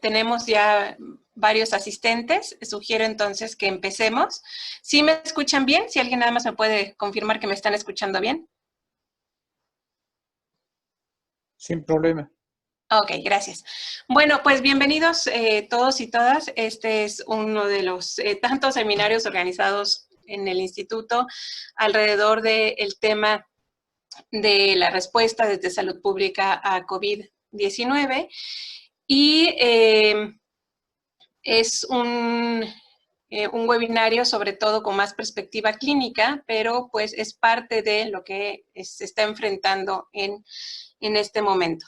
Tenemos ya varios asistentes. Sugiero entonces que empecemos. ¿Sí me escuchan bien? Si alguien nada más me puede confirmar que me están escuchando bien. Sin problema. Ok, gracias. Bueno, pues bienvenidos todos y todas. Este es uno de los tantos seminarios organizados en el instituto alrededor del tema de la respuesta desde salud pública a COVID-19. Y es un webinario sobre todo con más perspectiva clínica, pero pues es parte de lo que se está enfrentando en este momento.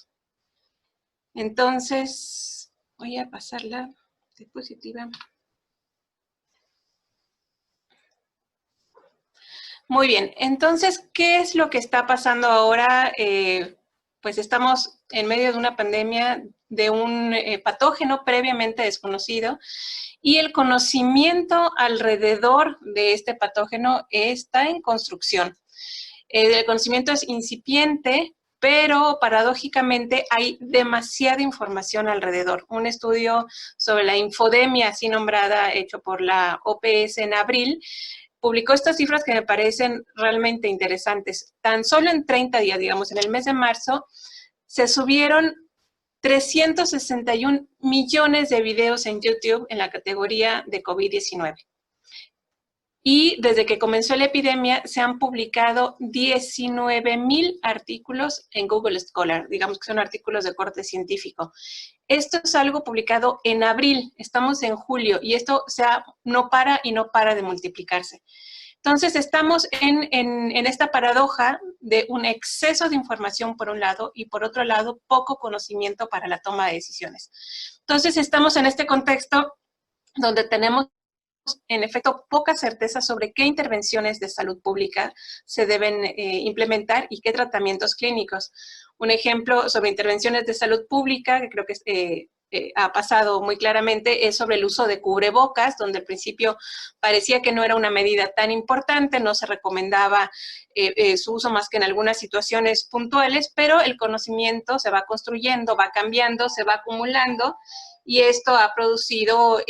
Entonces, voy a pasar la diapositiva. Muy bien, entonces, ¿qué es lo que está pasando ahora? Pues estamos en medio de una pandemia de un patógeno previamente desconocido y el conocimiento alrededor de este patógeno está en construcción. El conocimiento es incipiente, pero paradójicamente hay demasiada información alrededor. Un estudio sobre la infodemia, así nombrada, hecho por la OPS en abril, publicó estas cifras que me parecen realmente interesantes. Tan solo en 30 días, digamos, en el mes de marzo, se subieron 361 millones de videos en YouTube en la categoría de COVID-19. Y desde que comenzó la epidemia se han publicado 19,000 artículos en Google Scholar, digamos que son artículos de corte científico. Esto es algo publicado en abril, estamos en julio, y esto no para y no para de multiplicarse. Entonces estamos en esta paradoja de un exceso de información por un lado y por otro lado poco conocimiento para la toma de decisiones. Entonces estamos en este contexto donde tenemos en efecto poca certeza sobre qué intervenciones de salud pública se deben implementar y qué tratamientos clínicos. Un ejemplo sobre intervenciones de salud pública, que creo que ha pasado muy claramente, es sobre el uso de cubrebocas, donde al principio parecía que no era una medida tan importante, no se recomendaba su uso más que en algunas situaciones puntuales, pero el conocimiento se va construyendo, va cambiando, se va acumulando, y esto ha producido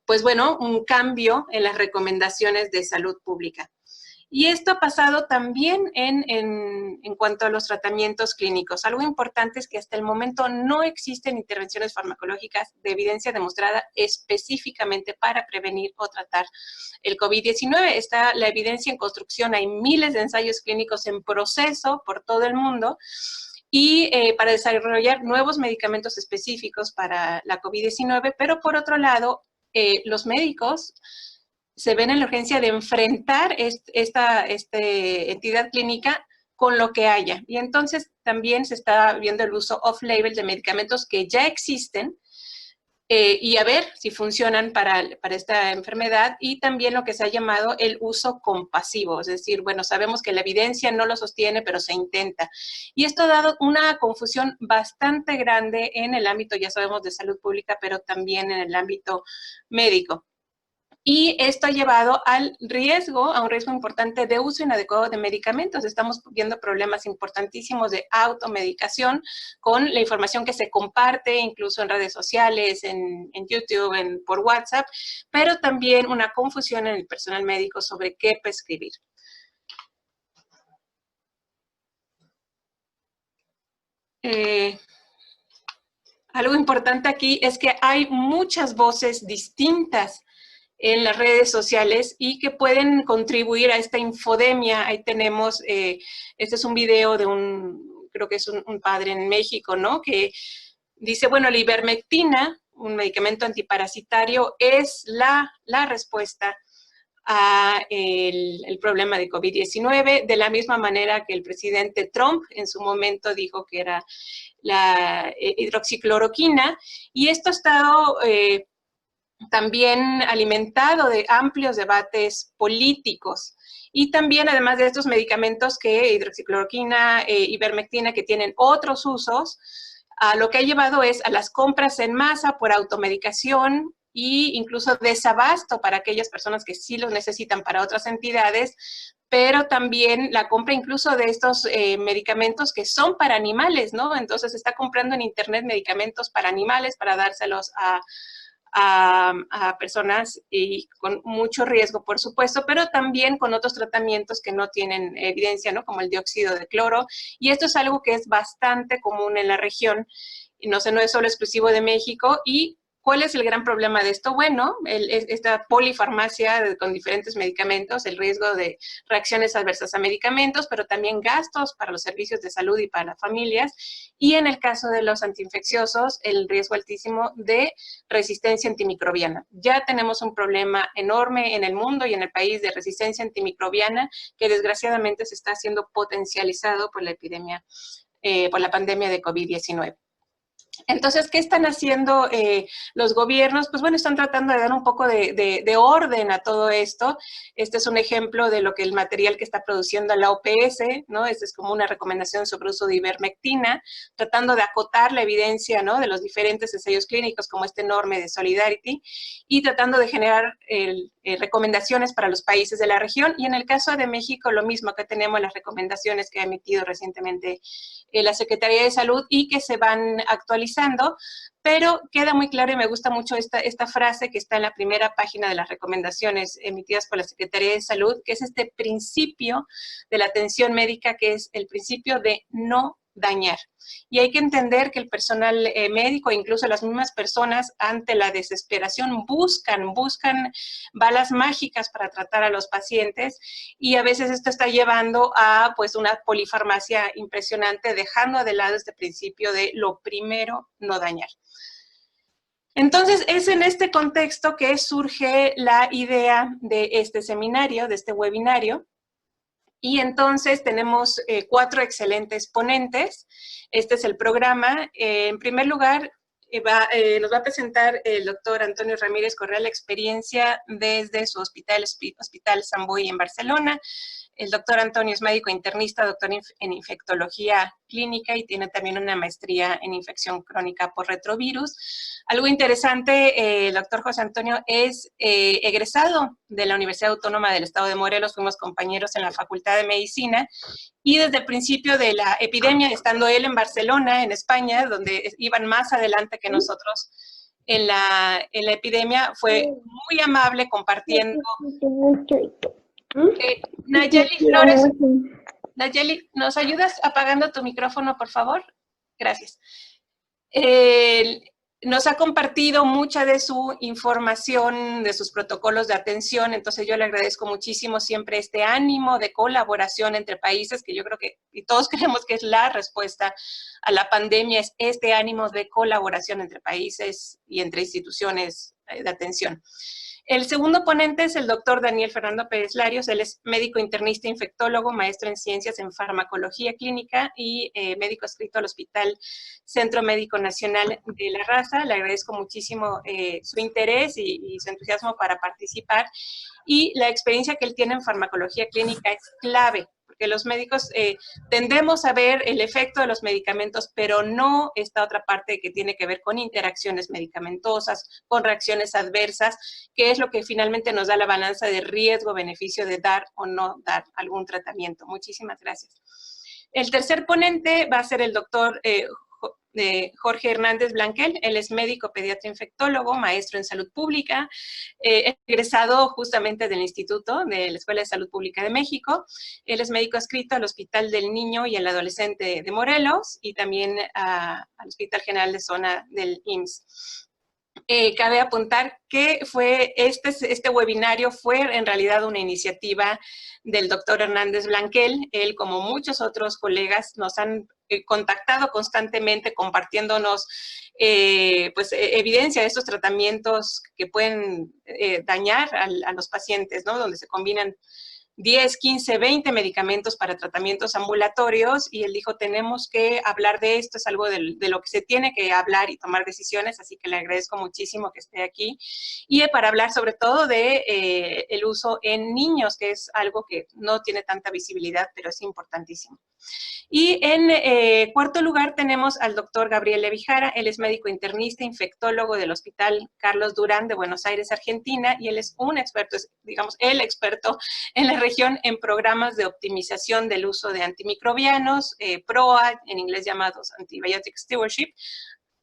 pues bueno, un cambio en las recomendaciones de salud pública. Y esto ha pasado también en cuanto a los tratamientos clínicos. Algo importante es que hasta el momento no existen intervenciones farmacológicas de evidencia demostrada específicamente para prevenir o tratar el COVID-19. Está la evidencia en construcción, hay miles de ensayos clínicos en proceso por todo el mundo, y para desarrollar nuevos medicamentos específicos para la COVID-19, pero por otro lado, los médicos se ven en la urgencia de enfrentar esta entidad clínica con lo que haya. Y entonces también se está viendo el uso off-label de medicamentos que ya existen y a ver si funcionan para esta enfermedad, y también lo que se ha llamado el uso compasivo, es decir, bueno, sabemos que la evidencia no lo sostiene, pero se intenta. Y esto ha dado una confusión bastante grande en el ámbito, ya sabemos, de salud pública, pero también en el ámbito médico. Y esto ha llevado a un riesgo importante de uso inadecuado de medicamentos. Estamos viendo problemas importantísimos de automedicación con la información que se comparte, incluso en redes sociales, en YouTube, por WhatsApp, pero también una confusión en el personal médico sobre qué prescribir. Algo importante aquí es que hay muchas voces distintas en las redes sociales y que pueden contribuir a esta infodemia. Ahí tenemos, este es un video de creo que es un padre en México, ¿no? Que dice, bueno, la ivermectina, un medicamento antiparasitario, es la respuesta a el problema de COVID-19, de la misma manera que el presidente Trump en su momento dijo que era la hidroxicloroquina, y esto ha estado también alimentado de amplios debates políticos. Y también, además de estos medicamentos, que hidroxicloroquina, ivermectina, que tienen otros usos, lo que ha llevado es a las compras en masa por automedicación y incluso desabasto para aquellas personas que sí los necesitan para otras entidades, pero también la compra incluso de estos medicamentos que son para animales, ¿no? Entonces se está comprando en internet medicamentos para animales para dárselos a personas y con mucho riesgo, por supuesto, pero también con otros tratamientos que no tienen evidencia, ¿no? Como el dióxido de cloro, y esto es algo que es bastante común en la región, y no es solo exclusivo de México. Y ¿cuál es el gran problema de esto? Bueno, esta polifarmacia con diferentes medicamentos, el riesgo de reacciones adversas a medicamentos, pero también gastos para los servicios de salud y para las familias. Y en el caso de los antiinfecciosos, el riesgo altísimo de resistencia antimicrobiana. Ya tenemos un problema enorme en el mundo y en el país de resistencia antimicrobiana que desgraciadamente se está siendo potencializado por la epidemia, por la pandemia de COVID-19. Entonces, ¿qué están haciendo los gobiernos? Pues bueno, están tratando de dar un poco de orden a todo esto. Este es un ejemplo de lo que el material que está produciendo la OPS, ¿no? Este es como una recomendación sobre uso de ivermectina, tratando de acotar la evidencia, ¿no? De los diferentes ensayos clínicos, como este enorme de Solidarity, y tratando de generar recomendaciones para los países de la región. Y en el caso de México, lo mismo, que tenemos las recomendaciones que ha emitido recientemente la Secretaría de Salud y que se van actualizando, pero queda muy claro y me gusta mucho esta frase que está en la primera página de las recomendaciones emitidas por la Secretaría de Salud, que es este principio de la atención médica, que es el principio de no dañar. Y hay que entender que el personal médico, incluso las mismas personas, ante la desesperación buscan balas mágicas para tratar a los pacientes, y a veces esto está llevando a pues una polifarmacia impresionante, dejando de lado este principio de lo primero, no dañar. Entonces, es en este contexto que surge la idea de este seminario, de este webinario. Y entonces tenemos 4 excelentes ponentes. Este es el programa. En primer lugar, nos va a presentar el doctor Antonio Ramírez Correa la experiencia desde su Hospital Sant Boi en Barcelona. El doctor Antonio es médico internista, doctor en infectología clínica y tiene también una maestría en infección crónica por retrovirus. Algo interesante, el doctor José Antonio es egresado de la Universidad Autónoma del Estado de Morelos, fuimos compañeros en la Facultad de Medicina, y desde el principio de la epidemia, estando él en Barcelona, en España, donde iban más adelante que nosotros en la epidemia, fue muy amable compartiendo. Nayeli Flores, Nayeli, ¿nos ayudas apagando tu micrófono, por favor? Gracias. Nos ha compartido mucha de su información, de sus protocolos de atención, entonces yo le agradezco muchísimo siempre este ánimo de colaboración entre países, que yo creo que y todos creemos que es la respuesta a la pandemia, es este ánimo de colaboración entre países y entre instituciones de atención. El segundo ponente es el doctor Daniel Fernando Pérez Larios. Él es médico internista, infectólogo, maestro en ciencias en farmacología clínica y médico adscrito al Hospital Centro Médico Nacional de La Raza. Le agradezco muchísimo su interés y su entusiasmo para participar. Y la experiencia que él tiene en farmacología clínica es clave, porque los médicos tendemos a ver el efecto de los medicamentos, pero no esta otra parte que tiene que ver con interacciones medicamentosas, con reacciones adversas, que es lo que finalmente nos da la balanza de riesgo-beneficio de dar o no dar algún tratamiento. Muchísimas gracias. El tercer ponente va a ser el doctor Jorge Hernández Blanquel. Él es médico pediatra infectólogo, maestro en salud pública, egresado justamente del Instituto de la Escuela de Salud Pública de México. Él es médico adscrito al Hospital del Niño y el Adolescente de Morelos y también al Hospital General de Zona del IMSS. Cabe apuntar que este webinario fue en realidad una iniciativa del doctor Hernández Blanquel. Él, como muchos otros colegas, nos han contactado constantemente compartiéndonos pues, evidencia de estos tratamientos que pueden dañar a los pacientes, ¿no? Donde se combinan 10, 15, 20 medicamentos para tratamientos ambulatorios, y él dijo, tenemos que hablar de esto, es algo de lo que se tiene que hablar y tomar decisiones, así que le agradezco muchísimo que esté aquí, y para hablar sobre todo de el uso en niños, que es algo que no tiene tanta visibilidad, pero es importantísimo. Y en cuarto lugar tenemos al doctor Gabriel Levijara. Él es médico internista, infectólogo del Hospital Carlos Durán de Buenos Aires, Argentina, y él es un experto, digamos, el experto en la región en programas de optimización del uso de antimicrobianos, PROA, en inglés llamados Antibiotic Stewardship,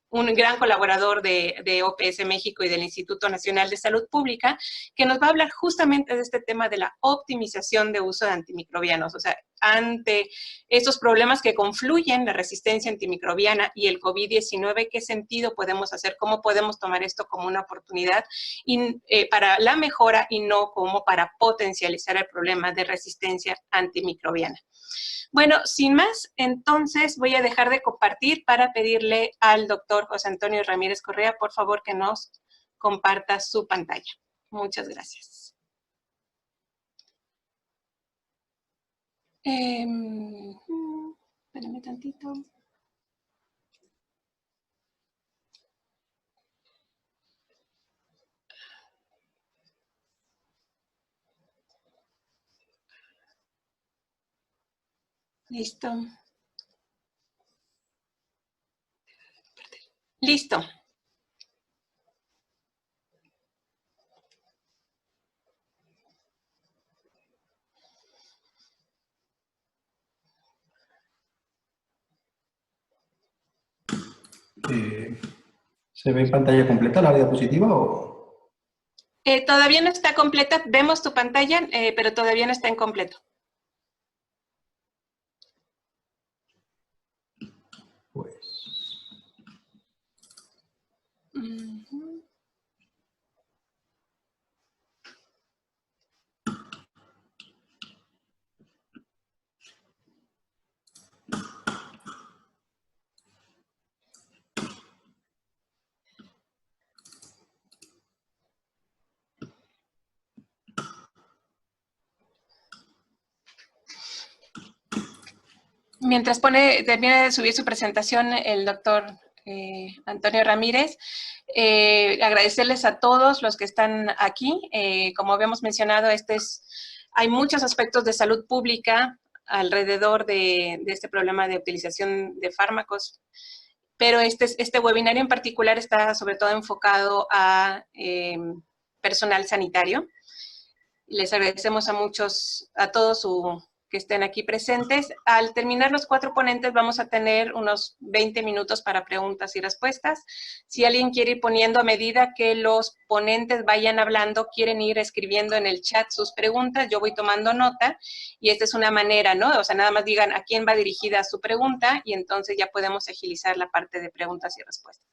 un gran colaborador de OPS México y del Instituto Nacional de Salud Pública, que nos va a hablar justamente de este tema de la optimización de uso de antimicrobianos. O sea, ante estos problemas que confluyen, la resistencia antimicrobiana y el COVID-19, ¿qué sentido podemos hacer? ¿Cómo podemos tomar esto como una oportunidad para la mejora y no como para potencializar el problema de resistencia antimicrobiana? Bueno, sin más, entonces voy a dejar de compartir para pedirle al doctor José Antonio Ramírez Correa, por favor, que nos comparta su pantalla. Muchas gracias. Espérame tantito. Listo. Listo. ¿Se ve en pantalla completa la diapositiva o...? Todavía no está completa. Vemos tu pantalla, pero todavía no está en completo. Pues... Mientras termina de subir su presentación el doctor Antonio Ramírez, agradecerles a todos los que están aquí. Como habíamos mencionado, hay muchos aspectos de salud pública alrededor de este problema de utilización de fármacos, pero este webinario en particular está sobre todo enfocado a personal sanitario. Les agradecemos a todos que estén aquí presentes. Al terminar los 4 ponentes vamos a tener unos 20 minutos para preguntas y respuestas. Si alguien quiere ir poniendo a medida que los ponentes vayan hablando, quieren ir escribiendo en el chat sus preguntas, yo voy tomando nota y esta es una manera, ¿no? O sea, nada más digan a quién va dirigida su pregunta y entonces ya podemos agilizar la parte de preguntas y respuestas.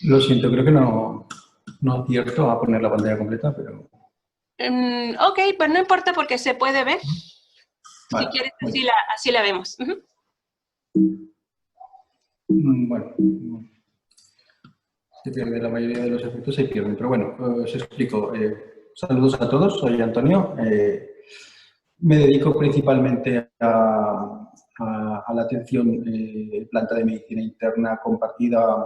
Lo siento, creo que no acierto a poner la pantalla completa, pero... Ok, pues no importa porque se puede ver. Vale, si quieres, así la vemos. Bueno, se pierde la mayoría de los efectos, se pierden. Pero bueno, os explico. Saludos a todos, soy Antonio. Me dedico principalmente a la atención planta de medicina interna compartida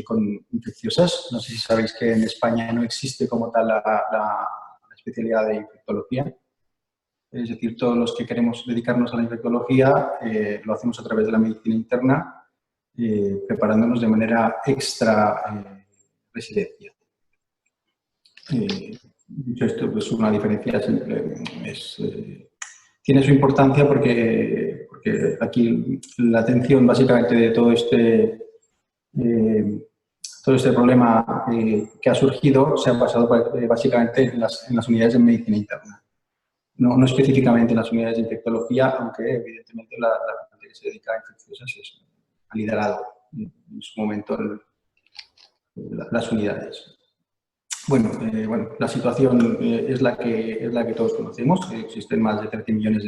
con infecciosas. No sé si sabéis que en España no existe como tal la especialidad de infectología. Es decir, todos los que queremos dedicarnos a la infectología lo hacemos a través de la medicina interna, preparándonos de manera extra residencia. Dicho esto, pues una diferencia simple tiene su importancia porque aquí la atención básicamente de todo este problema que ha surgido se ha basado básicamente en las unidades de medicina interna. No específicamente en las unidades de infectología, aunque evidentemente la gente que se dedica a infecciosas ha liderado en su momento las unidades. Bueno, la situación es la que todos conocemos. Existen más de 13 millones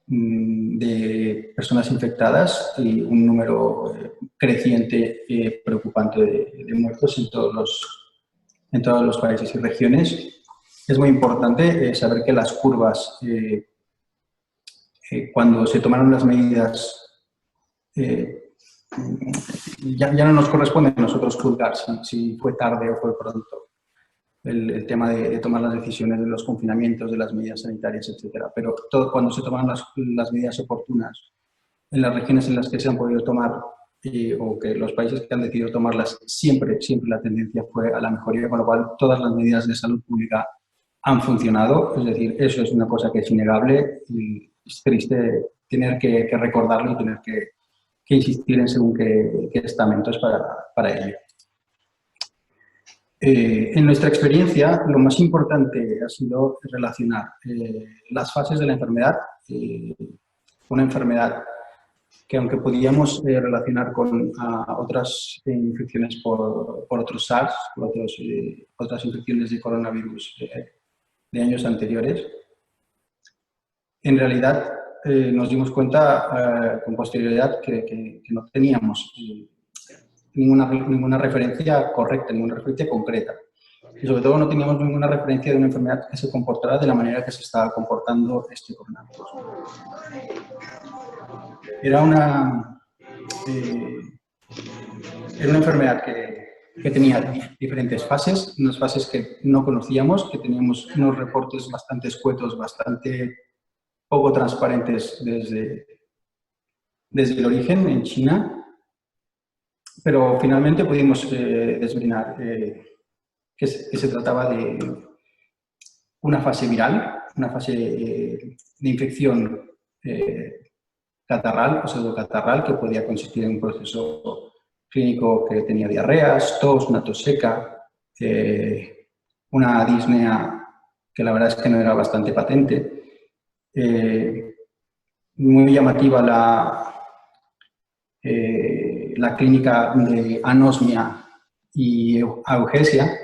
de personas infectadas y un número creciente preocupante de muertos en todos los países y regiones. Es muy importante saber que las curvas, cuando se tomaron las medidas, ya no nos corresponde a nosotros juzgar si fue tarde o fue pronto el tema de tomar las decisiones de los confinamientos, de las medidas sanitarias, etc. Pero cuando se toman las medidas oportunas en las regiones en las que se han podido tomar o que los países que han decidido tomarlas, siempre la tendencia fue a la mejoría, con lo cual todas las medidas de salud pública han funcionado. Es decir, eso es una cosa que es innegable y es triste tener que recordarlo y tener que insistir en según qué estamentos para ello. En nuestra experiencia, lo más importante ha sido relacionar las fases de la enfermedad. Una enfermedad que, aunque podíamos relacionar con otras infecciones por otros SARS, por otras infecciones de coronavirus de años anteriores, en realidad nos dimos cuenta con posterioridad que no teníamos ninguna referencia correcta, ninguna referencia concreta. Y sobre todo no teníamos ninguna referencia de una enfermedad que se comportara de la manera que se estaba comportando este coronavirus. Era una enfermedad que tenía diferentes fases, unas fases que no conocíamos, que teníamos unos reportes bastante escuetos, bastante poco transparentes desde el origen en China, pero finalmente pudimos desvelar que se trataba de una fase viral, una fase de infección catarral o pseudocatarral, que podía consistir en un proceso clínico que tenía diarreas, tos, una tos seca, una disnea que la verdad es que no era bastante patente, muy llamativa la clínica de anosmia y eugesia.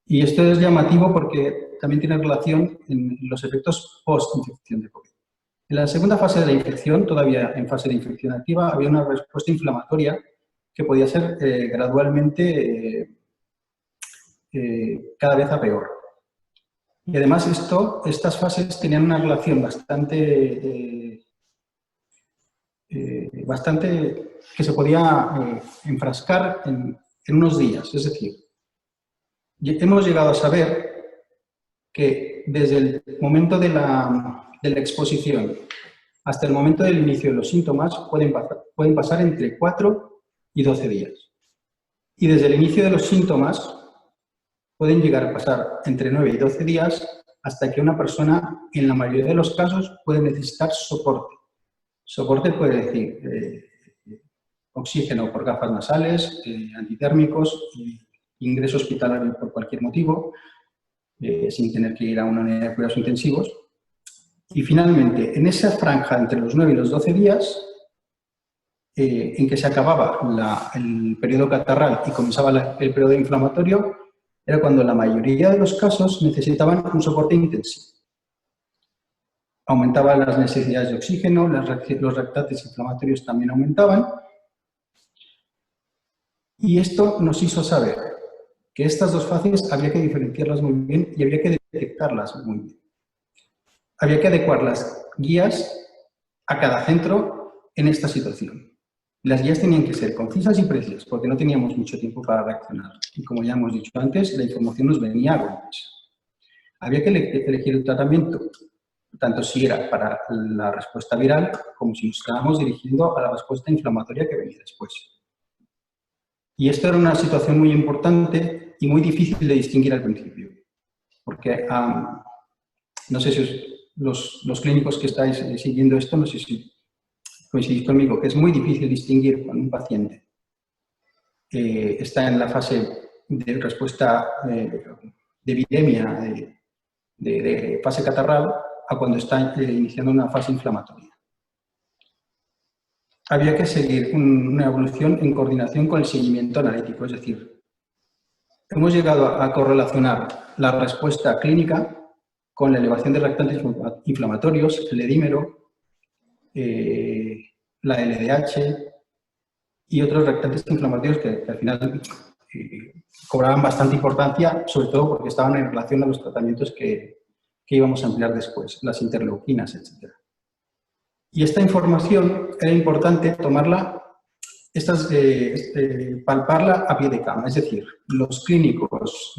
Y esto es llamativo porque también tiene relación en los efectos post-infección de COVID. En la segunda fase de la infección, todavía en fase de infección activa, había una respuesta inflamatoria que podía ser gradualmente cada vez a peor. Y además estas fases tenían una relación bastante que se podía enfrascar en unos días. Es decir, hemos llegado a saber que desde el momento de la exposición hasta el momento del inicio de los síntomas pueden pasar entre 4 y 12 días. Y desde el inicio de los síntomas pueden llegar a pasar entre 9 y 12 días hasta que una persona, en la mayoría de los casos, puede necesitar soporte. Soporte puede decir oxígeno por gafas nasales, antitérmicos, ingreso hospitalario por cualquier motivo, sin tener que ir a una unidad de cuidados intensivos. Y finalmente, en esa franja entre los 9 y los 12 días, en que se acababa el periodo catarral y comenzaba el periodo inflamatorio, era cuando la mayoría de los casos necesitaban un soporte intensivo. Aumentaban las necesidades de oxígeno, los reactantes inflamatorios también aumentaban. Y esto nos hizo saber que estas dos fases había que diferenciarlas muy bien y había que detectarlas muy bien. Había que adecuar las guías a cada centro en esta situación. Las guías tenían que ser concisas y precisas, porque no teníamos mucho tiempo para reaccionar. Y como ya hemos dicho antes, la información nos venía a golpes. Había que elegir el tratamiento, tanto si era para la respuesta viral, como si nos estábamos dirigiendo a la respuesta inflamatoria que venía después. Y esto era una situación muy importante y muy difícil de distinguir al principio. Porque, no sé si los clínicos que estáis siguiendo esto, no sé si coincidís conmigo, que es muy difícil distinguir cuando un paciente está en la fase de respuesta de epidemia, de fase catarral, a cuando está iniciando una fase inflamatoria. Había que seguir una evolución en coordinación con el seguimiento analítico, es decir, hemos llegado a correlacionar la respuesta clínica con la elevación de reactantes inflamatorios, el edímero, la LDH y otros reactantes inflamatorios que al final cobraban bastante importancia, sobre todo porque estaban en relación a los tratamientos que íbamos a emplear después, las interleuquinas, etc. Y esta información era importante tomarla, palparla a pie de cama, es decir, los clínicos,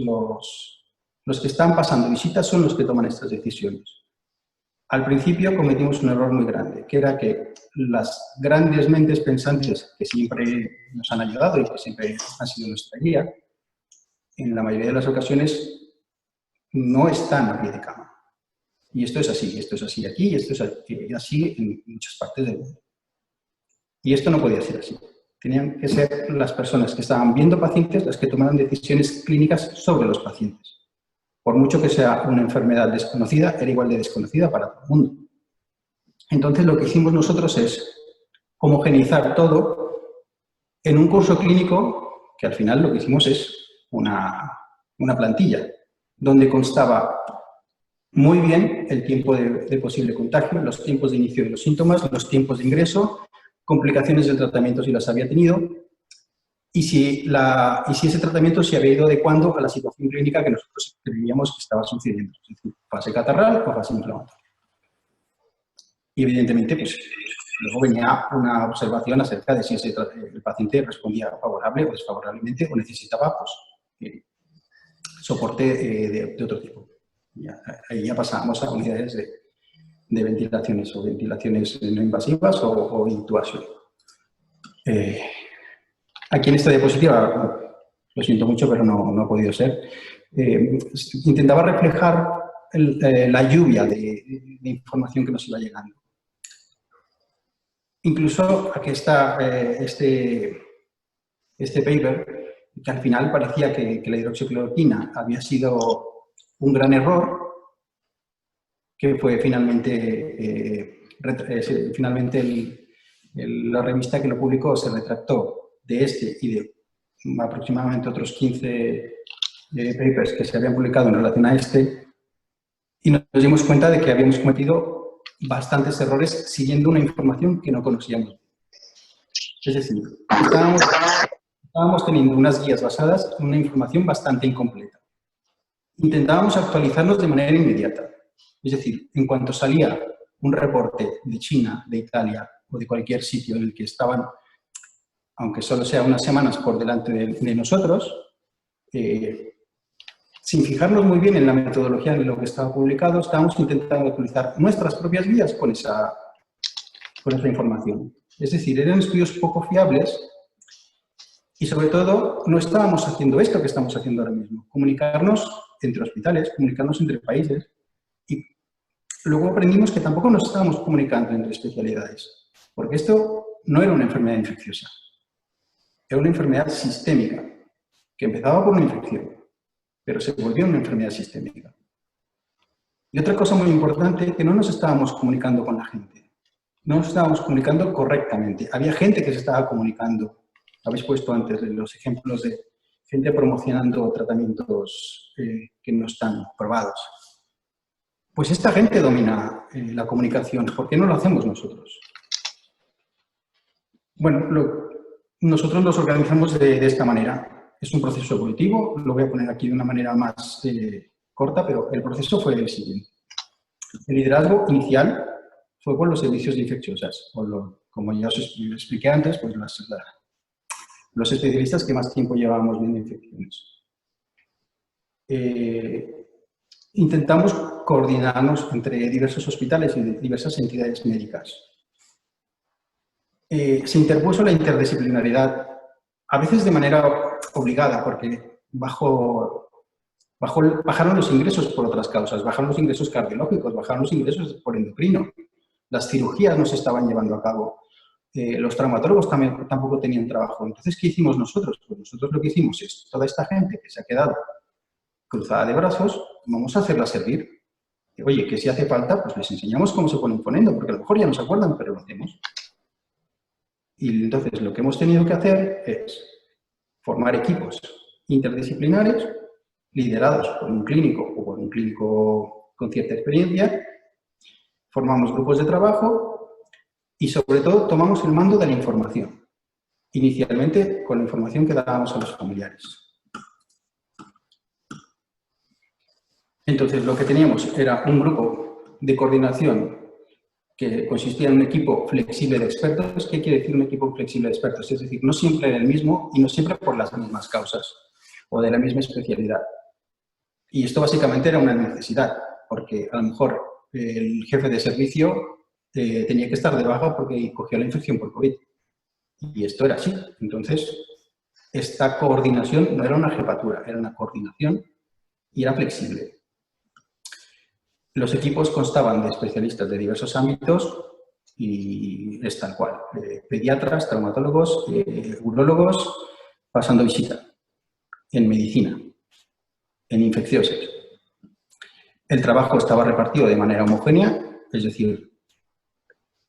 los que están pasando visitas son los que toman estas decisiones. Al principio cometimos un error muy grande, que era que las grandes mentes pensantes que siempre nos han ayudado y que siempre han sido nuestra guía, en la mayoría de las ocasiones no están a pie de cama. Y esto es así aquí, y esto es así en muchas partes del mundo. Y esto no podía ser así. Tenían que ser las personas que estaban viendo pacientes las que tomaran decisiones clínicas sobre los pacientes. Por mucho que sea una enfermedad desconocida, era igual de desconocida para todo el mundo. Entonces, lo que hicimos nosotros es homogeneizar todo en un curso clínico que al final lo que hicimos es una plantilla, donde constaba muy bien el tiempo de posible contagio, los tiempos de inicio de los síntomas, los tiempos de ingreso, complicaciones del tratamiento si las había tenido, y si ese tratamiento se había ido adecuando a la situación clínica que nosotros creíamos que estaba sucediendo, es decir, fase catarral o fase inflamatoria. Y evidentemente, pues, luego venía una observación acerca de si el paciente respondía favorable o desfavorablemente o necesitaba pues, soporte de otro tipo. Ahí ya pasábamos a unidades de ventilaciones o ventilaciones no invasivas o intubación. Aquí en esta diapositiva, lo siento mucho, pero no ha podido ser, intentaba reflejar la lluvia de información que nos iba llegando. Incluso aquí está este paper, que al final parecía que la hidroxicloroquina había sido un gran error, que fue finalmente, la revista que lo publicó se retractó de este y de aproximadamente otros 15 papers que se habían publicado en relación a este, y nos dimos cuenta de que habíamos cometido bastantes errores siguiendo una información que no conocíamos. Es decir, estábamos teniendo unas guías basadas en una información bastante incompleta. Intentábamos actualizarnos de manera inmediata. Es decir, en cuanto salía un reporte de China, de Italia o de cualquier sitio en el que estaban, aunque solo sea unas semanas por delante de nosotros, sin fijarnos muy bien en la metodología de lo que estaba publicado, estábamos intentando actualizar nuestras propias guías con esa información. Es decir, eran estudios poco fiables y, sobre todo, no estábamos haciendo esto que estamos haciendo ahora mismo, comunicarnos entre hospitales, comunicarnos entre países, y luego aprendimos que tampoco nos estábamos comunicando entre especialidades, porque esto no era una enfermedad infecciosa, era una enfermedad sistémica, que empezaba por una infección, pero se volvió una enfermedad sistémica. Y otra cosa muy importante, que no nos estábamos comunicando con la gente, no nos estábamos comunicando correctamente. Había gente que se estaba comunicando, habéis puesto antes los ejemplos de gente promocionando tratamientos que no están probados. Pues esta gente domina la comunicación, ¿por qué no lo hacemos nosotros? Bueno, nosotros nos organizamos de esta manera. Es un proceso evolutivo, lo voy a poner aquí de una manera más corta, pero el proceso fue el siguiente. El liderazgo inicial fue por los servicios de infecciosas, como ya os expliqué antes, pues los especialistas que más tiempo llevábamos viendo infecciones. Intentamos coordinarnos entre diversos hospitales y diversas entidades médicas. Se interpuso la interdisciplinaridad, a veces de manera obligada, porque bajaron los ingresos por otras causas, bajaron los ingresos cardiológicos, bajaron los ingresos por endocrino, las cirugías no se estaban llevando a cabo, los traumatólogos tampoco tenían trabajo. Entonces, ¿qué hicimos nosotros? Pues nosotros lo que hicimos es, toda esta gente que se ha quedado cruzada de brazos, vamos a hacerla servir. Oye, que si hace falta, pues les enseñamos cómo se ponen poniendo, porque a lo mejor ya no se acuerdan, pero lo hacemos. Y entonces lo que hemos tenido que hacer es formar equipos interdisciplinares, liderados por un clínico o por un clínico con cierta experiencia, formamos grupos de trabajo y, sobre todo, tomamos el mando de la información, inicialmente con la información que dábamos a los familiares. Entonces, lo que teníamos era un grupo de coordinación que consistía en un equipo flexible de expertos. ¿Qué quiere decir un equipo flexible de expertos? Es decir, no siempre era el mismo y no siempre por las mismas causas o de la misma especialidad. Y esto básicamente era una necesidad, porque a lo mejor el jefe de servicio tenía que estar de baja porque cogió la infección por COVID. Y esto era así. Entonces, esta coordinación no era una jefatura, era una coordinación y era flexible. Los equipos constaban de especialistas de diversos ámbitos y es tal cual. Pediatras, traumatólogos, urólogos, pasando visita. En medicina, en infecciosas. El trabajo estaba repartido de manera homogénea, es decir,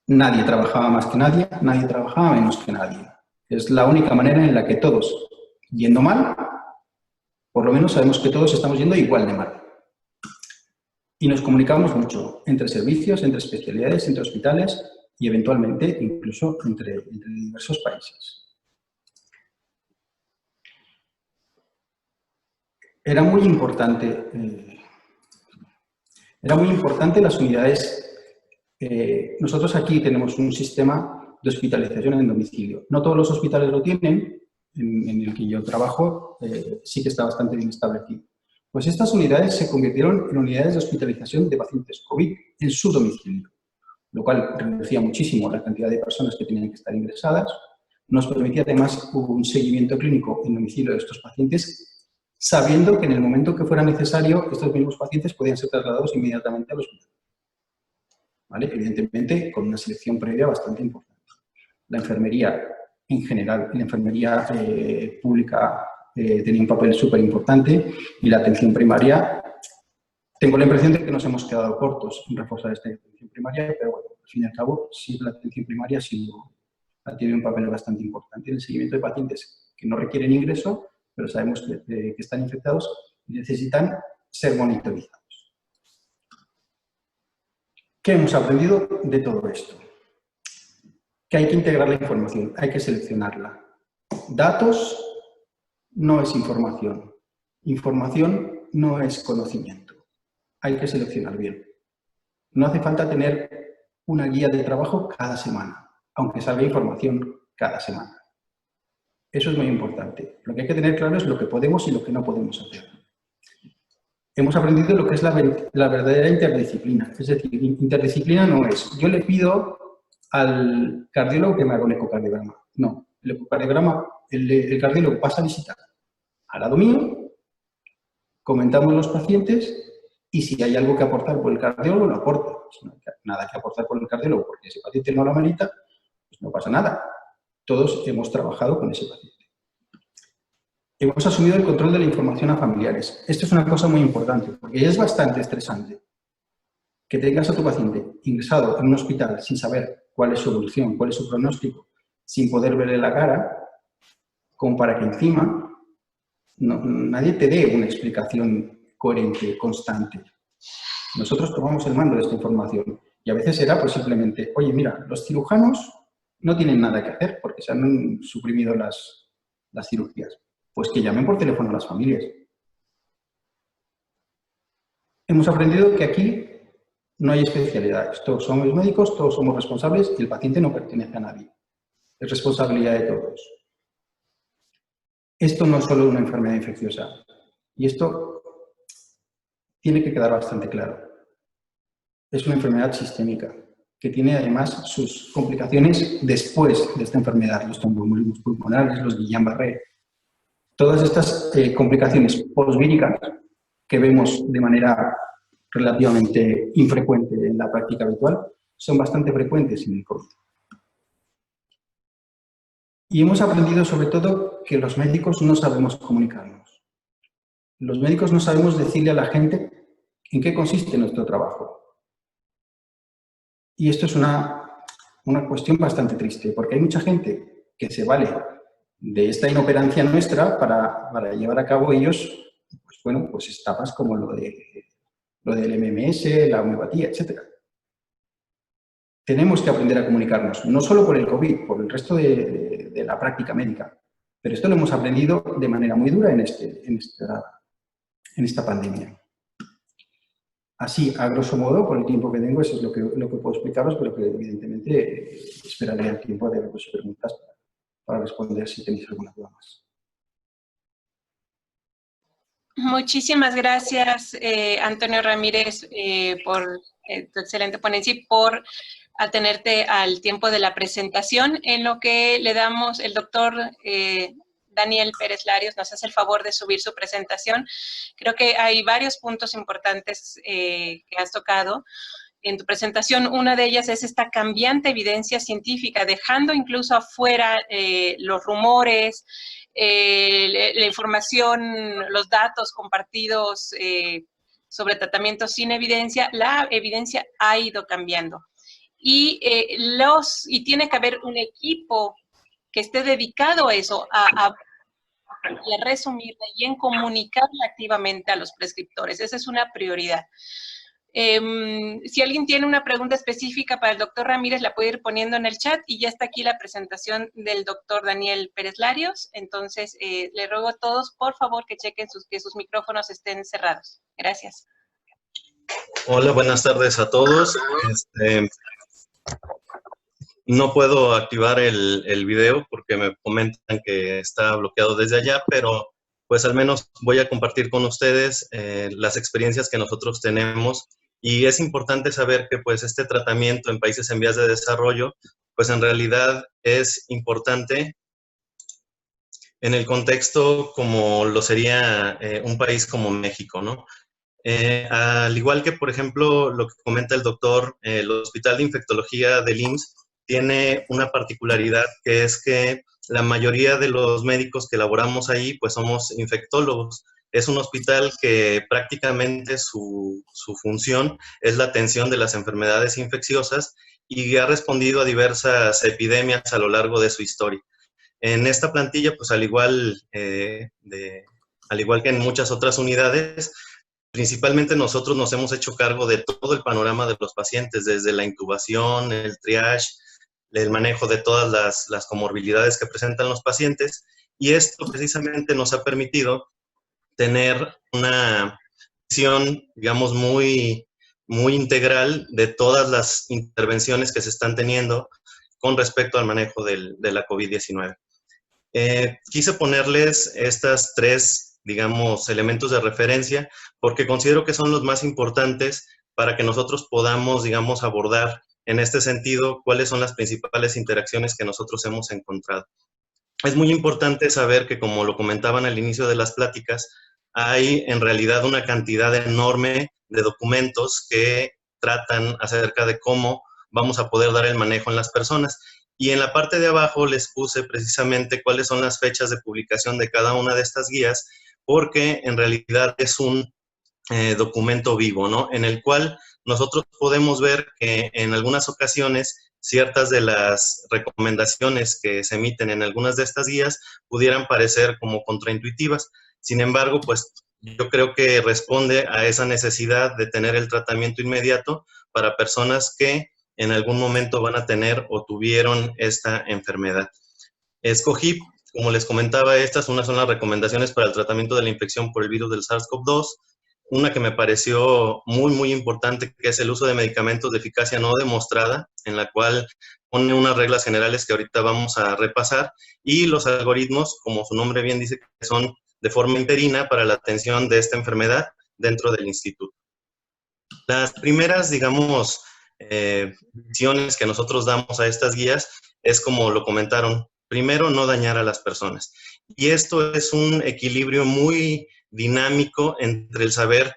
nadie trabajaba más que nadie, nadie trabajaba menos que nadie. Es la única manera en la que todos, yendo mal, por lo menos sabemos que todos estamos yendo igual de mal. Y nos comunicamos mucho entre servicios, entre especialidades, entre hospitales y eventualmente incluso entre diversos países. Era muy importante las unidades. Nosotros aquí tenemos un sistema de hospitalización en domicilio. No todos los hospitales lo tienen, en el que yo trabajo sí que está bastante bien establecido. Pues estas unidades se convirtieron en unidades de hospitalización de pacientes COVID en su domicilio, lo cual reducía muchísimo la cantidad de personas que tenían que estar ingresadas. Nos permitía además un seguimiento clínico en domicilio de estos pacientes, sabiendo que en el momento que fuera necesario, estos mismos pacientes podían ser trasladados inmediatamente al hospital. ¿Vale? Evidentemente, con una selección previa bastante importante. La enfermería, en general, la enfermería pública tenía un papel súper importante y la atención primaria, tengo la impresión de que nos hemos quedado cortos en reforzar esta atención primaria, pero bueno, al fin y al cabo, sí, la atención primaria ha tenido un papel bastante importante en el seguimiento de pacientes que no requieren ingreso, pero sabemos que están infectados y necesitan ser monitorizados. ¿Qué hemos aprendido de todo esto? Que hay que integrar la información, hay que seleccionarla. Datos no es información. Información no es conocimiento. Hay que seleccionar bien. No hace falta tener una guía de trabajo cada semana, aunque salga información cada semana. Eso es muy importante. Lo que hay que tener claro es lo que podemos y lo que no podemos hacer. Hemos aprendido lo que es la verdadera interdisciplina. Es decir, interdisciplina no es, yo le pido al cardiólogo que me haga un ecocardiograma. No, el ecocardiograma, el cardiólogo pasa a visitar al lado mío, comentamos los pacientes y si hay algo que aportar por el cardiólogo, lo aporta. Si no hay nada que aportar por el cardiólogo porque ese paciente no lo amerita, pues no pasa nada. Todos hemos trabajado con ese paciente. Hemos asumido el control de la información a familiares. Esto es una cosa muy importante porque es bastante estresante que tengas a tu paciente ingresado en un hospital sin saber cuál es su evolución, cuál es su pronóstico, sin poder verle la cara, como para que encima nadie te dé una explicación coherente, constante. Nosotros tomamos el mando de esta información y a veces era pues simplemente, oye, mira, los cirujanos no tienen nada que hacer porque se han suprimido las cirugías. Pues que llamen por teléfono a las familias. Hemos aprendido que aquí no hay especialidades. Todos somos médicos, todos somos responsables y el paciente no pertenece a nadie. Es responsabilidad de todos. Esto no es solo una enfermedad infecciosa. Y esto tiene que quedar bastante claro. Es una enfermedad sistémica que tiene además sus complicaciones después de esta enfermedad. Los tromboembolismos pulmonares, los Guillain-Barré. Todas estas complicaciones posvíricas que vemos de manera relativamente infrecuente en la práctica habitual son bastante frecuentes en el COVID. Y hemos aprendido sobre todo que los médicos no sabemos comunicarnos. Los médicos no sabemos decirle a la gente en qué consiste nuestro trabajo. Y esto es una cuestión bastante triste, porque hay mucha gente que se vale de esta inoperancia nuestra para llevar a cabo ellos, pues bueno, pues etapas como lo del MMS, la homeopatía, etc. Tenemos que aprender a comunicarnos, no solo por el COVID, por el resto de la práctica médica, pero esto lo hemos aprendido de manera muy dura en esta pandemia. Así, a grosso modo, por el tiempo que tengo, eso es lo que puedo explicaros, pero que evidentemente esperaré el tiempo de vuestras preguntas para responder si tenéis alguna duda más. Muchísimas gracias, Antonio Ramírez, por tu excelente ponencia y por atenerte al tiempo de la presentación. En lo que le damos, el doctor Daniel Pérez Larios nos hace el favor de subir su presentación. Creo que hay varios puntos importantes que has tocado en tu presentación. Una de ellas es esta cambiante evidencia científica, dejando incluso afuera los rumores, la información, los datos compartidos sobre tratamientos sin evidencia. La evidencia ha ido cambiando. Y tiene que haber un equipo que esté dedicado a eso, a resumirla y en comunicarla activamente a los prescriptores. Esa es una prioridad. Si alguien tiene una pregunta específica para el doctor Ramírez, la puede ir poniendo en el chat y ya está aquí la presentación del doctor Daniel Pérez Larios. Entonces, le ruego a todos, por favor, que chequen que sus micrófonos estén cerrados. Gracias. Hola, buenas tardes a todos. No puedo activar el video porque me comentan que está bloqueado desde allá, pero pues al menos voy a compartir con ustedes las experiencias que nosotros tenemos. Y es importante saber que pues este tratamiento en países en vías de desarrollo, pues en realidad es importante en el contexto como lo sería un país como México, ¿no? Al igual que, por ejemplo, lo que comenta el doctor, el Hospital de Infectología del IMSS tiene una particularidad, que es que la mayoría de los médicos que laboramos ahí, pues somos infectólogos. Es un hospital que prácticamente su función es la atención de las enfermedades infecciosas y ha respondido a diversas epidemias a lo largo de su historia. En esta plantilla, pues al igual que en muchas otras unidades, principalmente nosotros nos hemos hecho cargo de todo el panorama de los pacientes, desde la intubación, el triage, el manejo de todas las comorbilidades que presentan los pacientes, y esto precisamente nos ha permitido tener una visión, digamos, muy integral de todas las intervenciones que se están teniendo con respecto al manejo de la COVID-19. Quise ponerles estas tres, digamos, elementos de referencia porque considero que son los más importantes para que nosotros podamos, digamos, abordar en este sentido cuáles son las principales interacciones que nosotros hemos encontrado. Es muy importante saber que, como lo comentaban al inicio de las pláticas, hay en realidad una cantidad enorme de documentos que tratan acerca de cómo vamos a poder dar el manejo en las personas. Y en la parte de abajo les puse precisamente cuáles son las fechas de publicación de cada una de estas guías, porque en realidad es un documento vivo, ¿no? En el cual nosotros podemos ver que en algunas ocasiones ciertas de las recomendaciones que se emiten en algunas de estas guías pudieran parecer como contraintuitivas. Sin embargo, pues yo creo que responde a esa necesidad de tener el tratamiento inmediato para personas que en algún momento van a tener o tuvieron esta enfermedad. Escogí, como les comentaba, unas son las recomendaciones para el tratamiento de la infección por el virus del SARS-CoV-2. Una que me pareció muy importante, que es el uso de medicamentos de eficacia no demostrada, en la cual pone unas reglas generales que ahorita vamos a repasar, y los algoritmos, como su nombre bien dice, que son de forma interina para la atención de esta enfermedad dentro del instituto. Las primeras, digamos, visiones que nosotros damos a estas guías es, como lo comentaron, primero, no dañar a las personas. Y esto es un equilibrio muy dinámico entre el saber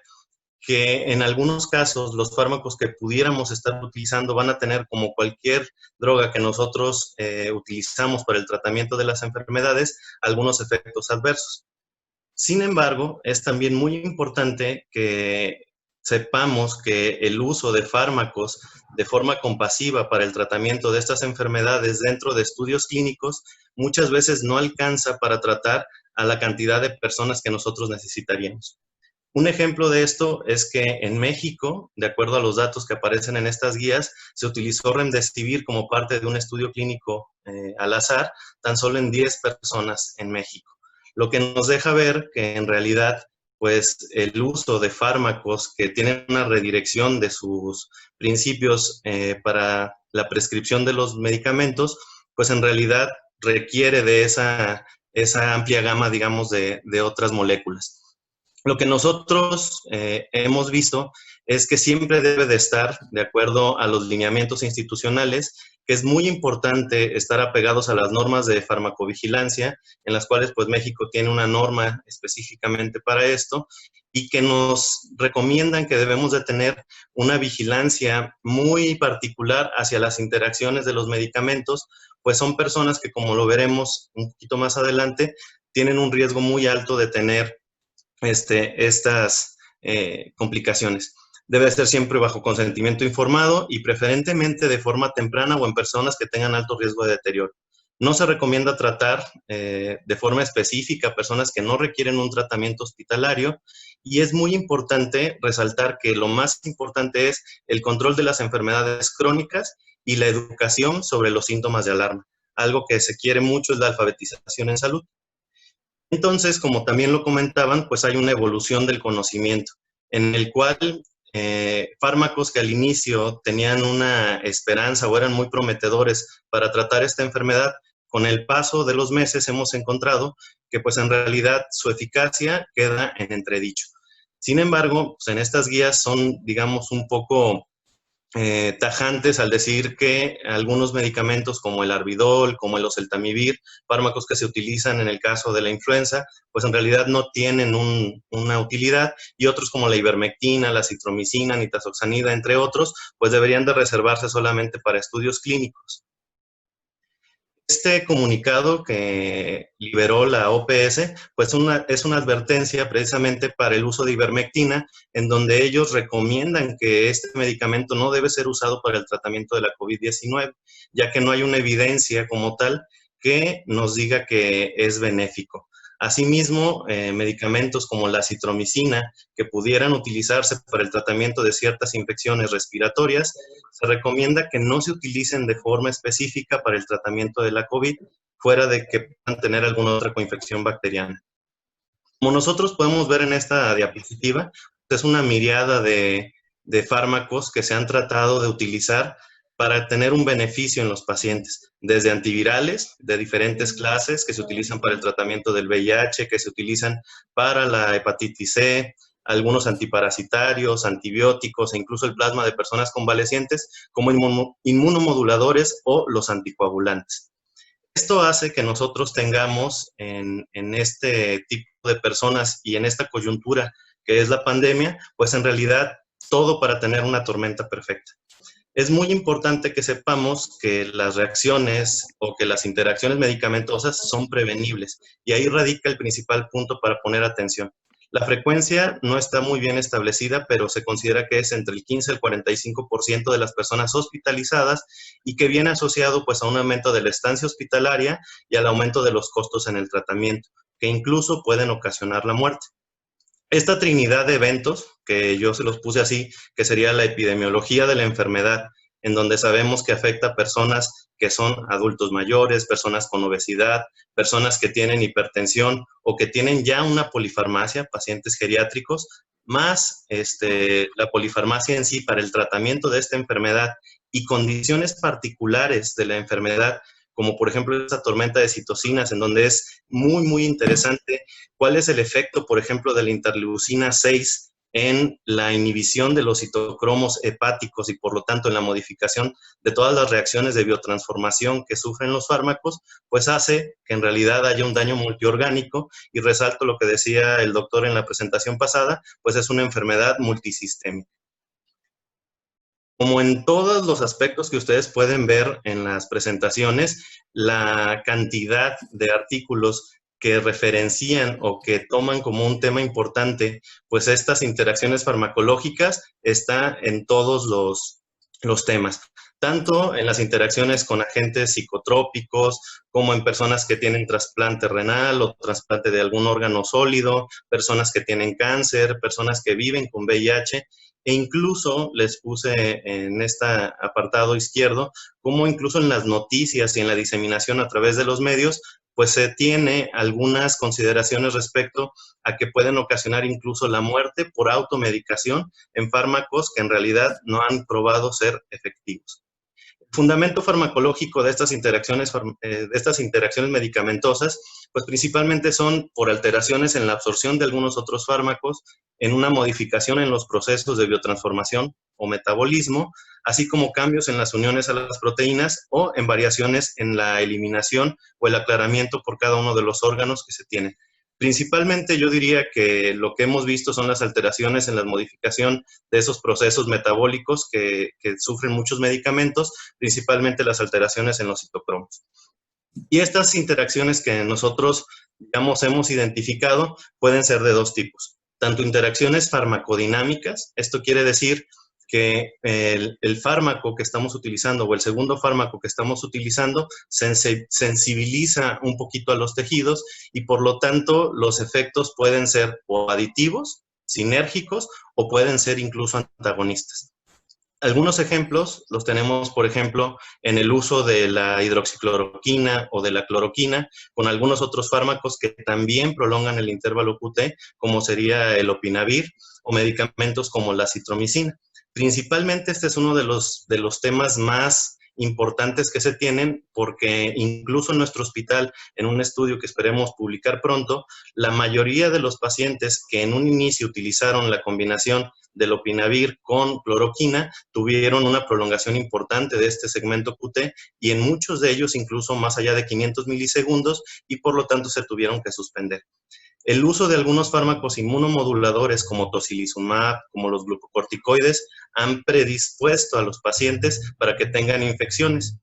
que en algunos casos los fármacos que pudiéramos estar utilizando van a tener, como cualquier droga que nosotros utilizamos para el tratamiento de las enfermedades, algunos efectos adversos. Sin embargo, es también muy importante que sepamos que el uso de fármacos de forma compasiva para el tratamiento de estas enfermedades dentro de estudios clínicos muchas veces no alcanza para tratar a la cantidad de personas que nosotros necesitaríamos. Un ejemplo de esto es que en México, de acuerdo a los datos que aparecen en estas guías, se utilizó Remdesivir como parte de un estudio clínico al azar, tan solo en 10 personas en México. Lo que nos deja ver que en realidad, pues el uso de fármacos que tienen una redirección de sus principios para la prescripción de los medicamentos, pues en realidad requiere de esa amplia gama, digamos, de otras moléculas. Lo que nosotros hemos visto es que siempre debe de estar de acuerdo a los lineamientos institucionales, que es muy importante estar apegados a las normas de farmacovigilancia, en las cuales pues México tiene una norma específicamente para esto, y que nos recomiendan que debemos de tener una vigilancia muy particular hacia las interacciones de los medicamentos, pues son personas que, como lo veremos un poquito más adelante, tienen un riesgo muy alto de tener estas complicaciones. Debe ser siempre bajo consentimiento informado y preferentemente de forma temprana o en personas que tengan alto riesgo de deterioro. No se recomienda tratar de forma específica a personas que no requieren un tratamiento hospitalario, y es muy importante resaltar que lo más importante es el control de las enfermedades crónicas y la educación sobre los síntomas de alarma. Algo que se quiere mucho es la alfabetización en salud. Entonces, como también lo comentaban, pues hay una evolución del conocimiento, en el cual fármacos que al inicio tenían una esperanza o eran muy prometedores para tratar esta enfermedad, con el paso de los meses hemos encontrado que pues en realidad su eficacia queda en entredicho. Sin embargo, pues en estas guías son, digamos, un poco tajantes al decir que algunos medicamentos como el Arbidol, como el oseltamivir, fármacos que se utilizan en el caso de la influenza, pues en realidad no tienen una utilidad, y otros como la ivermectina, la citromicina, nitazoxanida, entre otros, pues deberían de reservarse solamente para estudios clínicos. Este comunicado que liberó la OPS, pues es una advertencia precisamente para el uso de ivermectina, en donde ellos recomiendan que este medicamento no debe ser usado para el tratamiento de la COVID-19, ya que no hay una evidencia como tal que nos diga que es benéfico. Asimismo, medicamentos como la citromicina, que pudieran utilizarse para el tratamiento de ciertas infecciones respiratorias, se recomienda que no se utilicen de forma específica para el tratamiento de la COVID, fuera de que puedan tener alguna otra coinfección bacteriana. Como nosotros podemos ver en esta diapositiva, es una miriada de fármacos que se han tratado de utilizar para tener un beneficio en los pacientes, desde antivirales de diferentes clases que se utilizan para el tratamiento del VIH, que se utilizan para la hepatitis C, algunos antiparasitarios, antibióticos e incluso el plasma de personas convalecientes como inmunomoduladores o los anticoagulantes. Esto hace que nosotros tengamos en este tipo de personas y en esta coyuntura que es la pandemia, pues en realidad todo para tener una tormenta perfecta. Es muy importante que sepamos que las reacciones o que las interacciones medicamentosas son prevenibles, y ahí radica el principal punto para poner atención. La frecuencia no está muy bien establecida, pero se considera que es entre el 15 y el 45% de las personas hospitalizadas, y que viene asociado pues a un aumento de la estancia hospitalaria y al aumento de los costos en el tratamiento, que incluso pueden ocasionar la muerte. Esta trinidad de eventos, que yo se los puse así, que sería la epidemiología de la enfermedad, en donde sabemos que afecta a personas que son adultos mayores, personas con obesidad, personas que tienen hipertensión o que tienen ya una polifarmacia, pacientes geriátricos, más la polifarmacia en sí para el tratamiento de esta enfermedad y condiciones particulares de la enfermedad, como por ejemplo esta tormenta de citocinas, en donde es muy, muy interesante cuál es el efecto, por ejemplo, de la interleucina 6 en la inhibición de los citocromos hepáticos y por lo tanto en la modificación de todas las reacciones de biotransformación que sufren los fármacos, pues hace que en realidad haya un daño multiorgánico, y resalto lo que decía el doctor en la presentación pasada, pues es una enfermedad multisistémica. Como en todos los aspectos que ustedes pueden ver en las presentaciones, la cantidad de artículos que referencian o que toman como un tema importante, pues estas interacciones farmacológicas está en todos los temas, tanto en las interacciones con agentes psicotrópicos, como en personas que tienen trasplante renal o trasplante de algún órgano sólido, personas que tienen cáncer, personas que viven con VIH, e incluso les puse en este apartado izquierdo, como incluso en las noticias y en la diseminación a través de los medios, pues se tiene algunas consideraciones respecto a que pueden ocasionar incluso la muerte por automedicación en fármacos que en realidad no han probado ser efectivos. fundamento farmacológico de estas interacciones medicamentosas, pues principalmente son por alteraciones en la absorción de algunos otros fármacos, en una modificación en los procesos de biotransformación o metabolismo, así como cambios en las uniones a las proteínas o en variaciones en la eliminación o el aclaramiento por cada uno de los órganos que se tienen. Principalmente yo diría que lo que hemos visto son las alteraciones en la modificación de esos procesos metabólicos que sufren muchos medicamentos, principalmente las alteraciones en los citocromos. Y estas interacciones que nosotros, digamos, hemos identificado pueden ser de dos tipos. Tanto interacciones farmacodinámicas, esto quiere decir que el fármaco que estamos utilizando o el segundo fármaco que estamos utilizando sensibiliza un poquito a los tejidos y por lo tanto los efectos pueden ser o aditivos, sinérgicos o pueden ser incluso antagonistas. Algunos ejemplos los tenemos, por ejemplo, en el uso de la hidroxicloroquina o de la cloroquina, con algunos otros fármacos que también prolongan el intervalo QT, como sería el opinavir o medicamentos como la citromicina. Principalmente este es uno de los temas más importantes que se tienen porque incluso en nuestro hospital, en un estudio que esperemos publicar pronto, la mayoría de los pacientes que en un inicio utilizaron la combinación del opinavir con cloroquina tuvieron una prolongación importante de este segmento QT y en muchos de ellos incluso más allá de 500 milisegundos y por lo tanto se tuvieron que suspender. El uso de algunos fármacos inmunomoduladores como tocilizumab, como los glucocorticoides, han predispuesto a los pacientes para que tengan infecciones.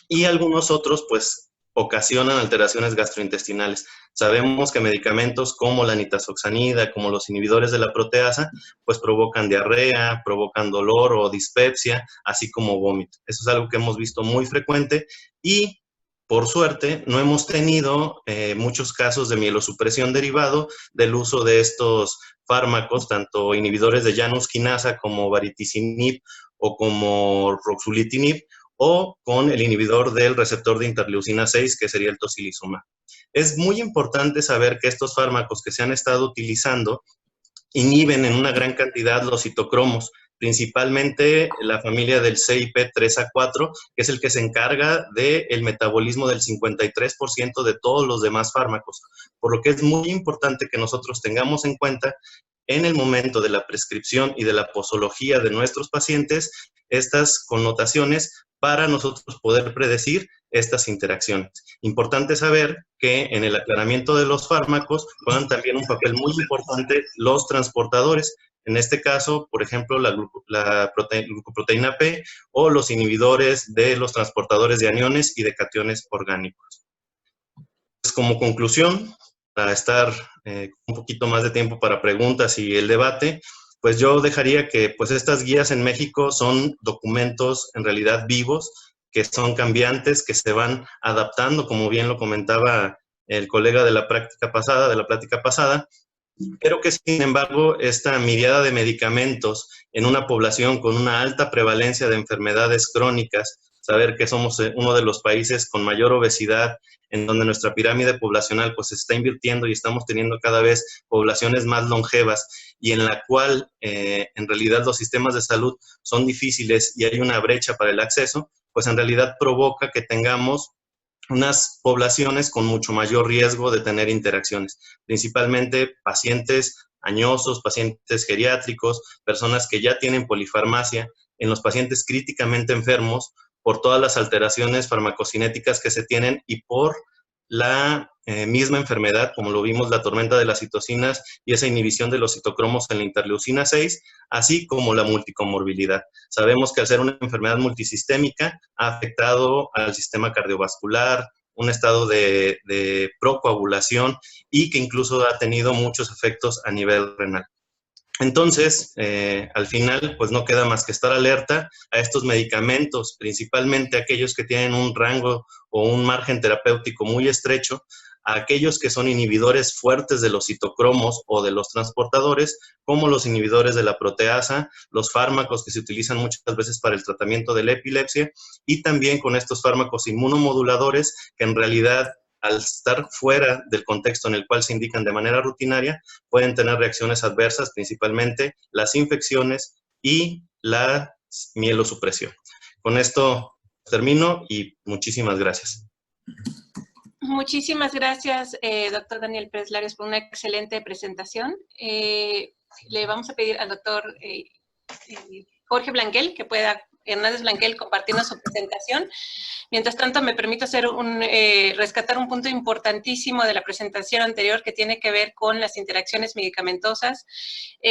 Y algunos otros, pues, ocasionan alteraciones gastrointestinales. Sabemos que medicamentos como la nitazoxanida, como los inhibidores de la proteasa, pues provocan diarrea, provocan dolor o dispepsia, así como vómito. Eso es algo que hemos visto muy frecuente y por suerte, no hemos tenido muchos casos de mielosupresión derivado del uso de estos fármacos, tanto inhibidores de Janus quinasa como baricitinib o como ruxolitinib, o con el inhibidor del receptor de interleucina 6, que sería el tocilizumab. Es muy importante saber que estos fármacos que se han estado utilizando inhiben en una gran cantidad los citocromos, principalmente la familia del CYP3A4, que es el que se encarga del metabolismo del 53% de todos los demás fármacos, por lo que es muy importante que nosotros tengamos en cuenta en el momento de la prescripción y de la posología de nuestros pacientes estas connotaciones para nosotros poder predecir estas interacciones. Importante saber que en el aclaramiento de los fármacos juegan también un papel muy importante los transportadores. En este caso, por ejemplo, la glucoproteína P o los inhibidores de los transportadores de aniones y de cationes orgánicos. Pues como conclusión, para estar un poquito más de tiempo para preguntas y el debate, pues yo dejaría que pues estas guías en México son documentos en realidad vivos, que son cambiantes, que se van adaptando, como bien lo comentaba el colega de la plática pasada, pero que sin embargo esta mirada de medicamentos en una población con una alta prevalencia de enfermedades crónicas, saber que somos uno de los países con mayor obesidad, en donde nuestra pirámide poblacional pues se está invirtiendo y estamos teniendo cada vez poblaciones más longevas y en la cual en realidad los sistemas de salud son difíciles y hay una brecha para el acceso, pues en realidad provoca que tengamos unas poblaciones con mucho mayor riesgo de tener interacciones, principalmente pacientes añosos, pacientes geriátricos, personas que ya tienen polifarmacia, en los pacientes críticamente enfermos, por todas las alteraciones farmacocinéticas que se tienen y por la misma enfermedad, como lo vimos, la tormenta de las citocinas y esa inhibición de los citocromos en la interleucina 6, así como la multicomorbilidad. Sabemos que al ser una enfermedad multisistémica ha afectado al sistema cardiovascular, un estado de procoagulación y que incluso ha tenido muchos efectos a nivel renal. Entonces, al final, pues no queda más que estar alerta a estos medicamentos, principalmente aquellos que tienen un rango o un margen terapéutico muy estrecho, a aquellos que son inhibidores fuertes de los citocromos o de los transportadores, como los inhibidores de la proteasa, los fármacos que se utilizan muchas veces para el tratamiento de la epilepsia, y también con estos fármacos inmunomoduladores que en realidad, al estar fuera del contexto en el cual se indican de manera rutinaria, pueden tener reacciones adversas, principalmente las infecciones y la mielosupresión. Con esto termino y muchísimas gracias. Muchísimas gracias, doctor Daniel Pérez Larios, por una excelente presentación. Le vamos a pedir al doctor Jorge Blanquel, Hernández Blanquel, compartirnos su presentación. Mientras tanto, me permito rescatar un punto importantísimo de la presentación anterior que tiene que ver con las interacciones medicamentosas,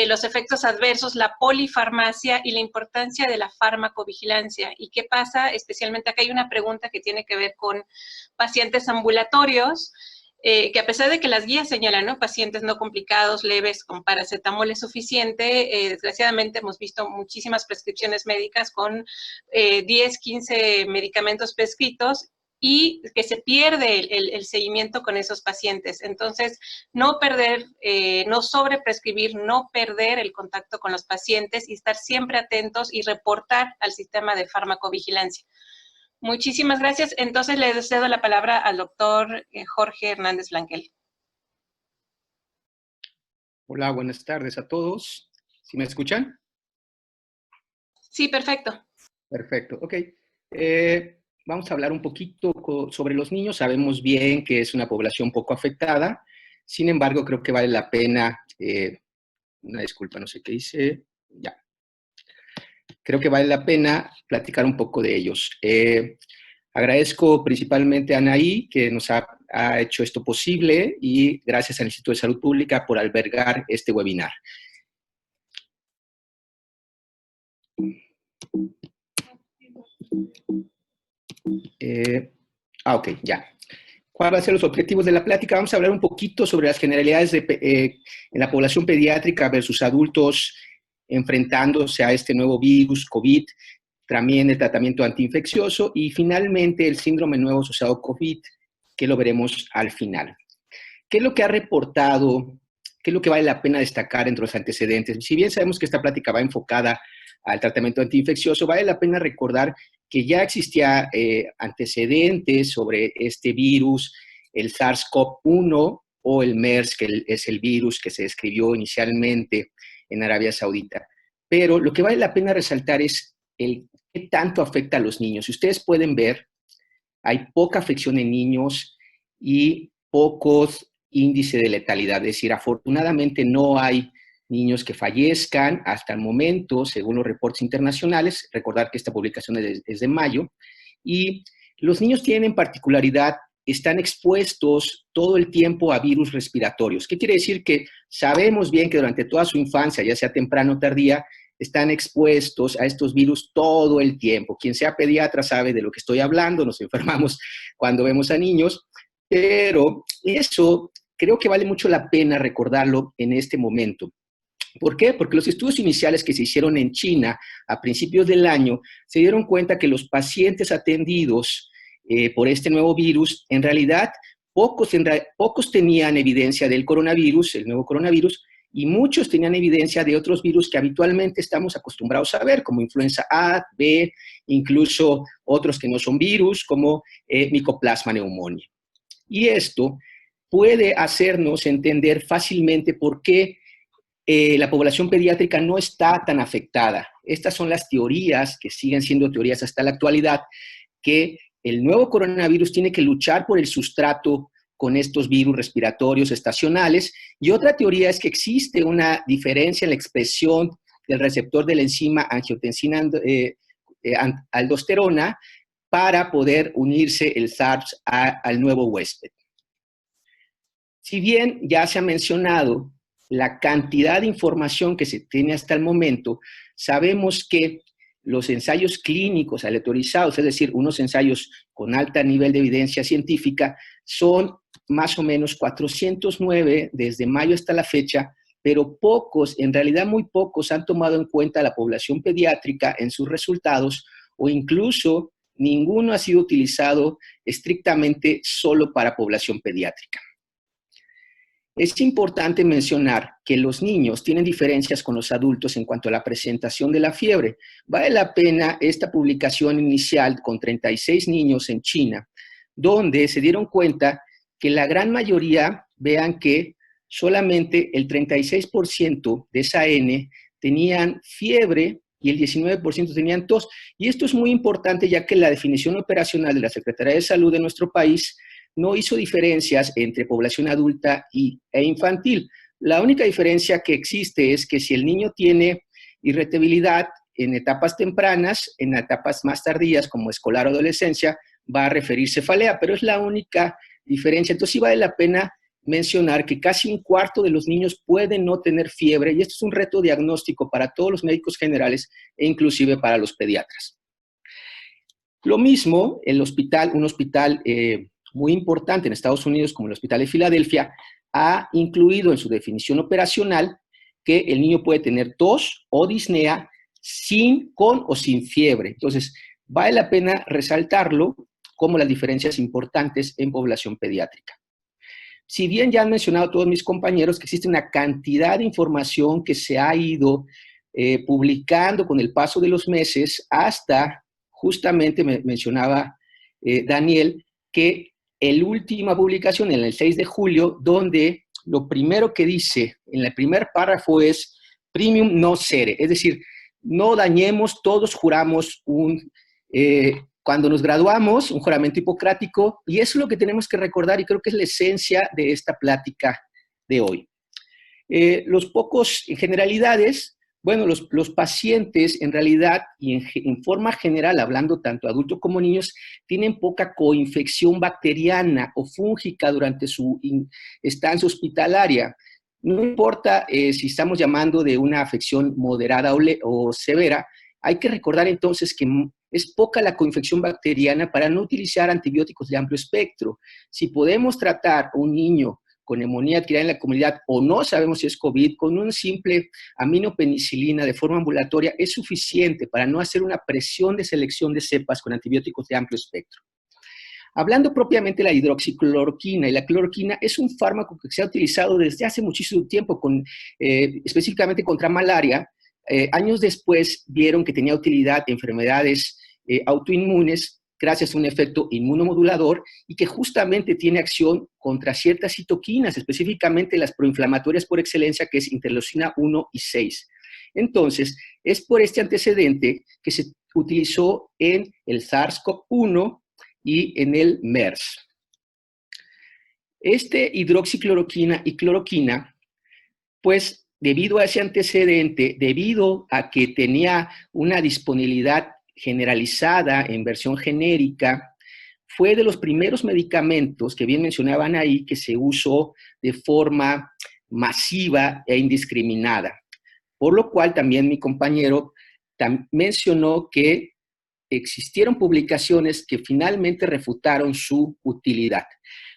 los efectos adversos, la polifarmacia y la importancia de la farmacovigilancia. ¿Y qué pasa? Especialmente acá hay una pregunta que tiene que ver con pacientes ambulatorios, que a pesar de que las guías señalan, ¿no?, pacientes no complicados, leves, con paracetamol es suficiente, desgraciadamente hemos visto muchísimas prescripciones médicas con 10, 15 medicamentos prescritos y que se pierde el seguimiento con esos pacientes. Entonces, no sobreprescribir, no perder el contacto con los pacientes y estar siempre atentos y reportar al sistema de farmacovigilancia. Muchísimas gracias. Entonces, le cedo la palabra al doctor Jorge Hernández Blanquel. Hola, buenas tardes a todos. ¿Sí me escuchan? Sí, perfecto. Perfecto, ok. Vamos a hablar un poquito sobre los niños. Sabemos bien que es una población poco afectada. Sin embargo, creo que vale la pena, una disculpa, no sé qué hice, ya. Creo que vale la pena platicar un poco de ellos. Agradezco principalmente a Anaí, que nos ha hecho esto posible, y gracias al Instituto de Salud Pública por albergar este webinar. Ok, ya. ¿Cuáles van a ser los objetivos de la plática? Vamos a hablar un poquito sobre las generalidades en la población pediátrica versus adultos enfrentándose a este nuevo virus, COVID, también el tratamiento antiinfeccioso y finalmente el síndrome nuevo asociado COVID, que lo veremos al final. ¿Qué es lo que ha reportado? ¿Qué es lo que vale la pena destacar entre los antecedentes? Si bien sabemos que esta plática va enfocada al tratamiento antiinfeccioso, vale la pena recordar que ya existía antecedentes sobre este virus, el SARS-CoV-1 o el MERS, que es el virus que se describió inicialmente en Arabia Saudita. Pero lo que vale la pena resaltar es qué tanto afecta a los niños. Si ustedes pueden ver, hay poca afección en niños y pocos índices de letalidad. Es decir, afortunadamente no hay niños que fallezcan hasta el momento, según los reportes internacionales. Recordar que esta publicación es de mayo. Y los niños tienen particularidad, están expuestos todo el tiempo a virus respiratorios. ¿Qué quiere decir? Que sabemos bien que durante toda su infancia, ya sea temprana o tardía, están expuestos a estos virus todo el tiempo. Quien sea pediatra sabe de lo que estoy hablando, nos enfermamos cuando vemos a niños, pero eso creo que vale mucho la pena recordarlo en este momento. ¿Por qué? Porque los estudios iniciales que se hicieron en China a principios del año se dieron cuenta que los pacientes atendidos por este nuevo virus, en realidad, pocos tenían evidencia del coronavirus, el nuevo coronavirus, y muchos tenían evidencia de otros virus que habitualmente estamos acostumbrados a ver, como influenza A, B, incluso otros que no son virus, como Mycoplasma pneumoniae. Y esto puede hacernos entender fácilmente por qué la población pediátrica no está tan afectada. Estas son las teorías, que siguen siendo teorías hasta la actualidad, que el nuevo coronavirus tiene que luchar por el sustrato con estos virus respiratorios estacionales. Y otra teoría es que existe una diferencia en la expresión del receptor de la enzima angiotensina aldosterona para poder unirse el SARS al nuevo huésped. Si bien ya se ha mencionado la cantidad de información que se tiene hasta el momento, sabemos que los ensayos clínicos aleatorizados, es decir, unos ensayos con alto nivel de evidencia científica, son más o menos 409 desde mayo hasta la fecha, pero pocos, en realidad muy pocos, han tomado en cuenta a la población pediátrica en sus resultados, o incluso ninguno ha sido utilizado estrictamente solo para población pediátrica. Es importante mencionar que los niños tienen diferencias con los adultos en cuanto a la presentación de la fiebre. Vale la pena esta publicación inicial con 36 niños en China, donde se dieron cuenta que la gran mayoría, vean que solamente el 36% de esa N tenían fiebre y el 19% tenían tos. Y esto es muy importante ya que la definición operacional de la Secretaría de Salud de nuestro país no hizo diferencias entre población adulta e infantil. La única diferencia que existe es que si el niño tiene irritabilidad en etapas tempranas, en etapas más tardías como escolar o adolescencia, va a referir cefalea, pero es la única diferencia. Entonces sí vale la pena mencionar que casi un cuarto de los niños pueden no tener fiebre, y esto es un reto diagnóstico para todos los médicos generales e inclusive para los pediatras. Lo mismo, un hospital muy importante en Estados Unidos, como el Hospital de Filadelfia, ha incluido en su definición operacional que el niño puede tener tos o disnea con o sin fiebre. Entonces, vale la pena resaltarlo como las diferencias importantes en población pediátrica. Si bien ya han mencionado todos mis compañeros que existe una cantidad de información que se ha ido publicando con el paso de los meses hasta, justamente me mencionaba Daniel, que la última publicación en el 6 de julio, donde lo primero que dice en el primer párrafo es primum non cere, es decir, no dañemos, todos juramos cuando nos graduamos, un juramento hipocrático, y eso es lo que tenemos que recordar y creo que es la esencia de esta plática de hoy. Los pocos generalidades, bueno, los pacientes en realidad y en forma general, hablando tanto adultos como niños, tienen poca coinfección bacteriana o fúngica durante su estancia hospitalaria. No importa si estamos llamando de una afección moderada o severa, hay que recordar entonces que es poca la coinfección bacteriana para no utilizar antibióticos de amplio espectro. Si podemos tratar a un niño con neumonía adquirida en la comunidad o no sabemos si es COVID, con un simple aminopenicilina de forma ambulatoria es suficiente para no hacer una presión de selección de cepas con antibióticos de amplio espectro. Hablando propiamente de la hidroxicloroquina, y la cloroquina es un fármaco que se ha utilizado desde hace muchísimo tiempo, específicamente contra malaria. Años después vieron que tenía utilidad en enfermedades autoinmunes gracias a un efecto inmunomodulador y que justamente tiene acción contra ciertas citoquinas, específicamente las proinflamatorias por excelencia, que es interleucina 1 y 6. Entonces, es por este antecedente que se utilizó en el SARS-CoV-1 y en el MERS. Hidroxicloroquina y cloroquina, pues debido a ese antecedente, debido a que tenía una disponibilidad generalizada en versión genérica, fue de los primeros medicamentos que bien mencionaban ahí que se usó de forma masiva e indiscriminada. Por lo cual también mi compañero mencionó que existieron publicaciones que finalmente refutaron su utilidad.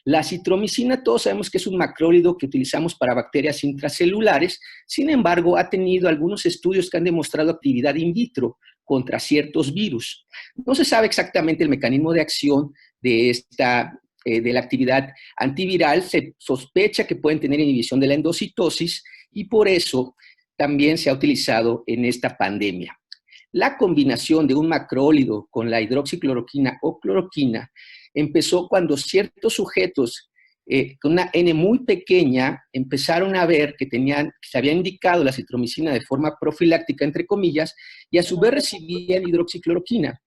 La citromicina, todos sabemos que es un macrólido que utilizamos para bacterias intracelulares, sin embargo, ha tenido algunos estudios que han demostrado actividad in vitro contra ciertos virus. No se sabe exactamente el mecanismo de acción de la actividad antiviral, se sospecha que pueden tener inhibición de la endocitosis y por eso también se ha utilizado en esta pandemia. La combinación de un macrólido con la hidroxicloroquina o cloroquina empezó cuando ciertos sujetos con una N muy pequeña empezaron a ver que se había indicado la citromicina de forma profiláctica, entre comillas, y a su vez recibían hidroxicloroquina.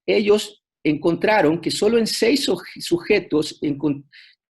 Ellos encontraron que solo en 6 sujetos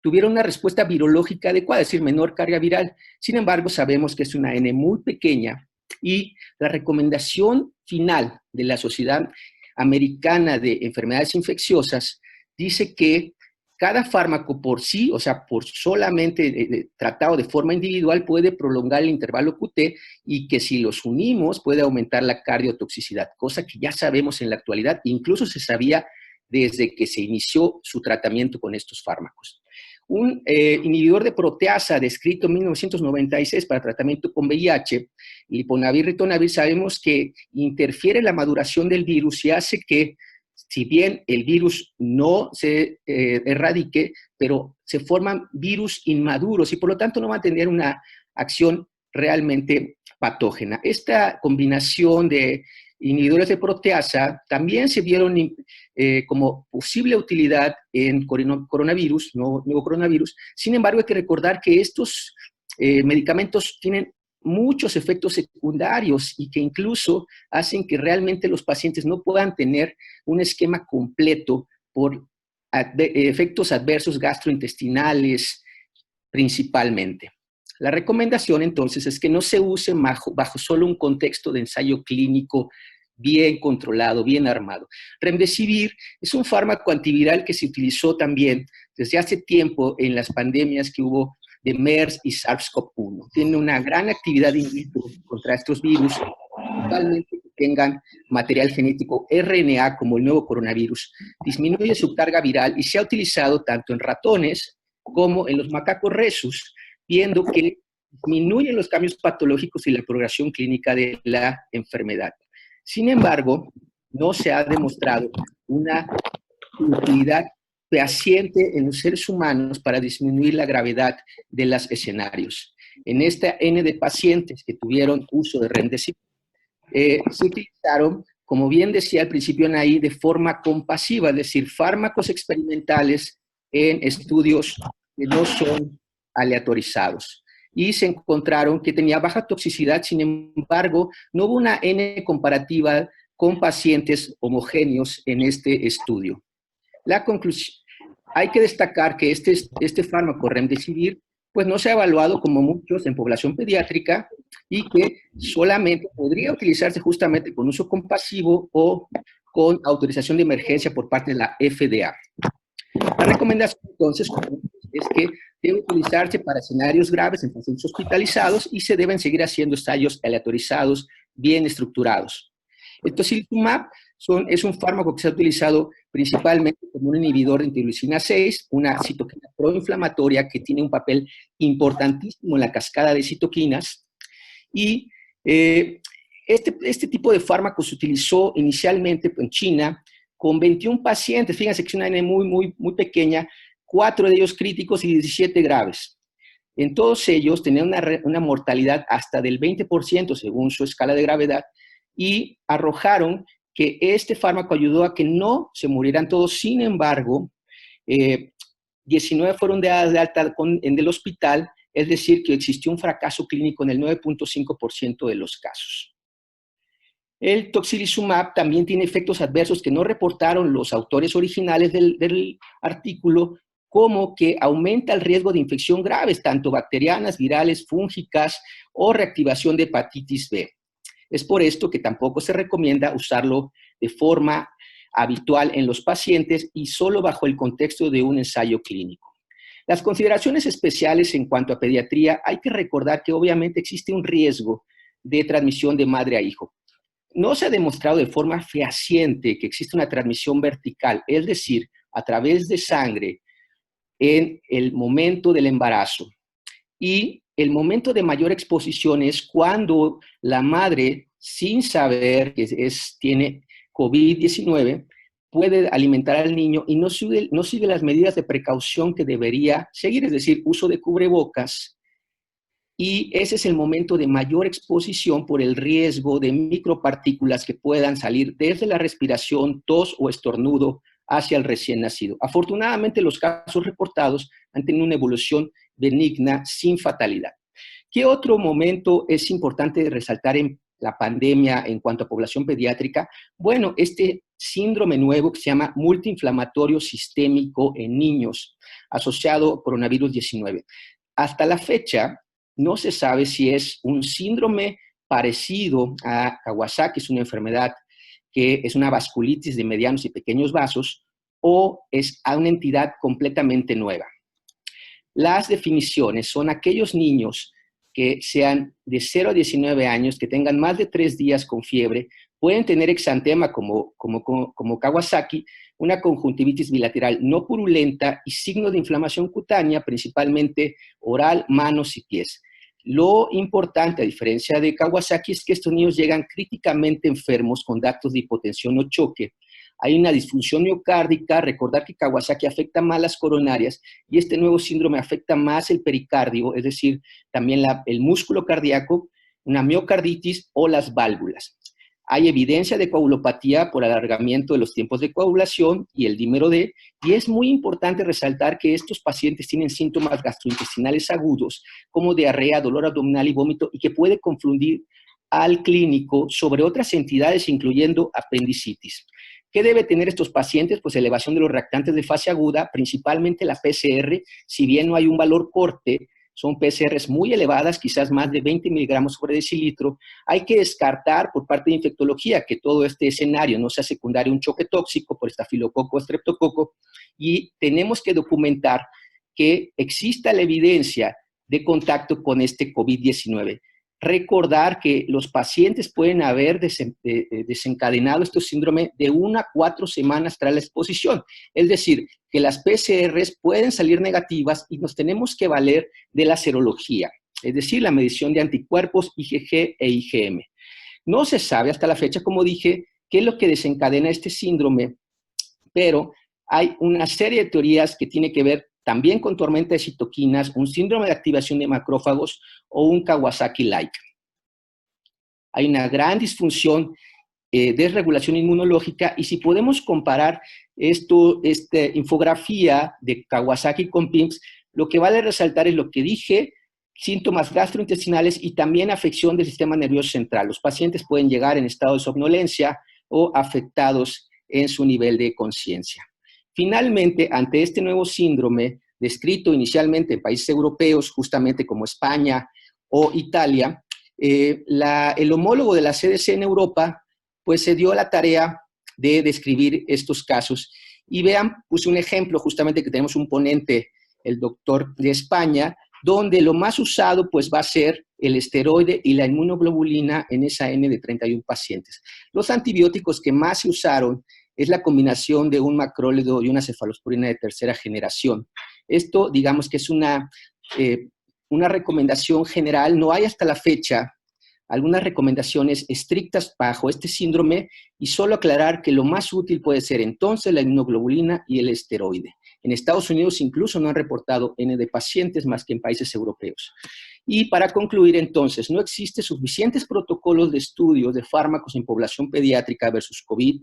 tuvieron una respuesta virológica adecuada, es decir, menor carga viral. Sin embargo, sabemos que es una N muy pequeña y la recomendación final de la Sociedad Americana de Enfermedades Infecciosas dice que cada fármaco por sí, o sea, por solamente tratado de forma individual, puede prolongar el intervalo QT y que si los unimos puede aumentar la cardiotoxicidad, cosa que ya sabemos en la actualidad, incluso se sabía desde que se inició su tratamiento con estos fármacos. Un inhibidor de proteasa descrito en 1996 para tratamiento con VIH, liponavir ritonavir, sabemos que interfiere en la maduración del virus y hace que, si bien el virus no se erradique, pero se forman virus inmaduros y por lo tanto no va a tener una acción realmente patógena. Esta combinación de inhibidores de proteasa también se vieron como posible utilidad en nuevo coronavirus. Sin embargo, hay que recordar que estos medicamentos tienen muchos efectos secundarios y que incluso hacen que realmente los pacientes no puedan tener un esquema completo por efectos adversos gastrointestinales principalmente. La recomendación entonces es que no se use bajo solo un contexto de ensayo clínico bien controlado, bien armado. Remdesivir es un fármaco antiviral que se utilizó también desde hace tiempo en las pandemias que hubo de MERS y SARS-CoV-1. Tiene una gran actividad in vitro contra estos virus, principalmente que tengan material genético RNA como el nuevo coronavirus. Disminuye su carga viral y se ha utilizado tanto en ratones como en los macacos rhesus, viendo que disminuyen los cambios patológicos y la progresión clínica de la enfermedad. Sin embargo, no se ha demostrado una utilidad fehaciente en los seres humanos para disminuir la gravedad de los escenarios. En esta N de pacientes que tuvieron uso de remdesivir, se utilizaron, como bien decía al principio Anaí, de forma compasiva, es decir, fármacos experimentales en estudios que no son aleatorizados. Y se encontraron que tenía baja toxicidad, sin embargo, no hubo una N comparativa con pacientes homogéneos en este estudio. La conclusión, hay que destacar que este fármaco remdesivir pues no se ha evaluado como muchos en población pediátrica y que solamente podría utilizarse justamente con uso compasivo o con autorización de emergencia por parte de la FDA. La recomendación entonces es que debe utilizarse para escenarios graves en pacientes hospitalizados y se deben seguir haciendo ensayos aleatorizados bien estructurados. El tocilizumab es un fármaco que se ha utilizado principalmente como un inhibidor de interleucina 6, una citoquina proinflamatoria que tiene un papel importantísimo en la cascada de citoquinas. Y este tipo de fármaco se utilizó inicialmente en China con 21 pacientes, fíjense que es una N muy pequeña, 4 de ellos críticos y 17 graves. En todos ellos tenían una mortalidad hasta del 20% según su escala de gravedad y arrojaron que este fármaco ayudó a que no se murieran todos. Sin embargo, 19 fueron dadas de alta en el hospital, es decir, que existió un fracaso clínico en el 9.5% de los casos. El tocilizumab también tiene efectos adversos que no reportaron los autores originales del artículo, como que aumenta el riesgo de infección graves, tanto bacterianas, virales, fúngicas o reactivación de hepatitis B. Es por esto que tampoco se recomienda usarlo de forma habitual en los pacientes y solo bajo el contexto de un ensayo clínico. Las consideraciones especiales en cuanto a pediatría, hay que recordar que obviamente existe un riesgo de transmisión de madre a hijo. No se ha demostrado de forma fehaciente que existe una transmisión vertical, es decir, a través de sangre en el momento del embarazo. Y el momento de mayor exposición es cuando la madre, sin saber que tiene COVID-19, puede alimentar al niño y no sigue las medidas de precaución que debería seguir, es decir, uso de cubrebocas. Y ese es el momento de mayor exposición por el riesgo de micropartículas que puedan salir desde la respiración, tos o estornudo hacia el recién nacido. Afortunadamente, los casos reportados han tenido una evolución benigna sin fatalidad. ¿Qué otro momento es importante resaltar en la pandemia en cuanto a población pediátrica? Bueno, este síndrome nuevo que se llama multiinflamatorio sistémico en niños, asociado a coronavirus 19. Hasta la fecha, no se sabe si es un síndrome parecido a Kawasaki, es una enfermedad que es una vasculitis de medianos y pequeños vasos, o es a una entidad completamente nueva. Las definiciones son aquellos niños que sean de 0 a 19 años, que tengan más de 3 días con fiebre, pueden tener exantema como Kawasaki, una conjuntivitis bilateral no purulenta y signos de inflamación cutánea, principalmente oral, manos y pies. Lo importante, a diferencia de Kawasaki, es que estos niños llegan críticamente enfermos con datos de hipotensión o choque. Hay una disfunción miocárdica, recordar que Kawasaki afecta más las coronarias y este nuevo síndrome afecta más el pericardio, es decir, también el músculo cardíaco, una miocarditis o las válvulas. Hay evidencia de coagulopatía por alargamiento de los tiempos de coagulación y el dímero D, y es muy importante resaltar que estos pacientes tienen síntomas gastrointestinales agudos, como diarrea, dolor abdominal y vómito, y que puede confundir al clínico sobre otras entidades, incluyendo apendicitis. ¿Qué debe tener estos pacientes? Pues elevación de los reactantes de fase aguda, principalmente la PCR, si bien no hay un valor corte, son PCRs muy elevadas, quizás más de 20 miligramos sobre decilitro. Hay que descartar por parte de infectología que todo este escenario no sea secundario a un choque tóxico por estafilococo o estreptococo, y tenemos que documentar que exista la evidencia de contacto con este COVID-19. Recordar que los pacientes pueden haber desencadenado este síndrome de 1 a 4 semanas tras la exposición. Es decir, que las PCRs pueden salir negativas y nos tenemos que valer de la serología, es decir, la medición de anticuerpos IgG e IgM. No se sabe hasta la fecha, como dije, qué es lo que desencadena este síndrome, pero hay una serie de teorías que tienen que ver también con tormenta de citoquinas, un síndrome de activación de macrófagos o un Kawasaki-like. Hay una gran disfunción de regulación inmunológica, y si podemos comparar esta infografía de Kawasaki con PIMS, lo que vale resaltar es lo que dije, síntomas gastrointestinales y también afección del sistema nervioso central. Los pacientes pueden llegar en estado de somnolencia o afectados en su nivel de conciencia. Finalmente, ante este nuevo síndrome, descrito inicialmente en países europeos, justamente como España o Italia, el homólogo de la CDC en Europa, pues se dio la tarea de describir estos casos. Y vean, puse un ejemplo, justamente que tenemos un ponente, el doctor de España, donde lo más usado pues va a ser el esteroide y la inmunoglobulina en esa N de 31 pacientes. Los antibióticos que más se usaron es la combinación de un macrólido y una cefalosporina de tercera generación. Esto, digamos que es una recomendación general. No hay hasta la fecha algunas recomendaciones estrictas bajo este síndrome, y solo aclarar que lo más útil puede ser entonces la inmunoglobulina y el esteroide. En Estados Unidos incluso no han reportado N de pacientes más que en países europeos. Y para concluir entonces, no existen suficientes protocolos de estudio de fármacos en población pediátrica versus COVID.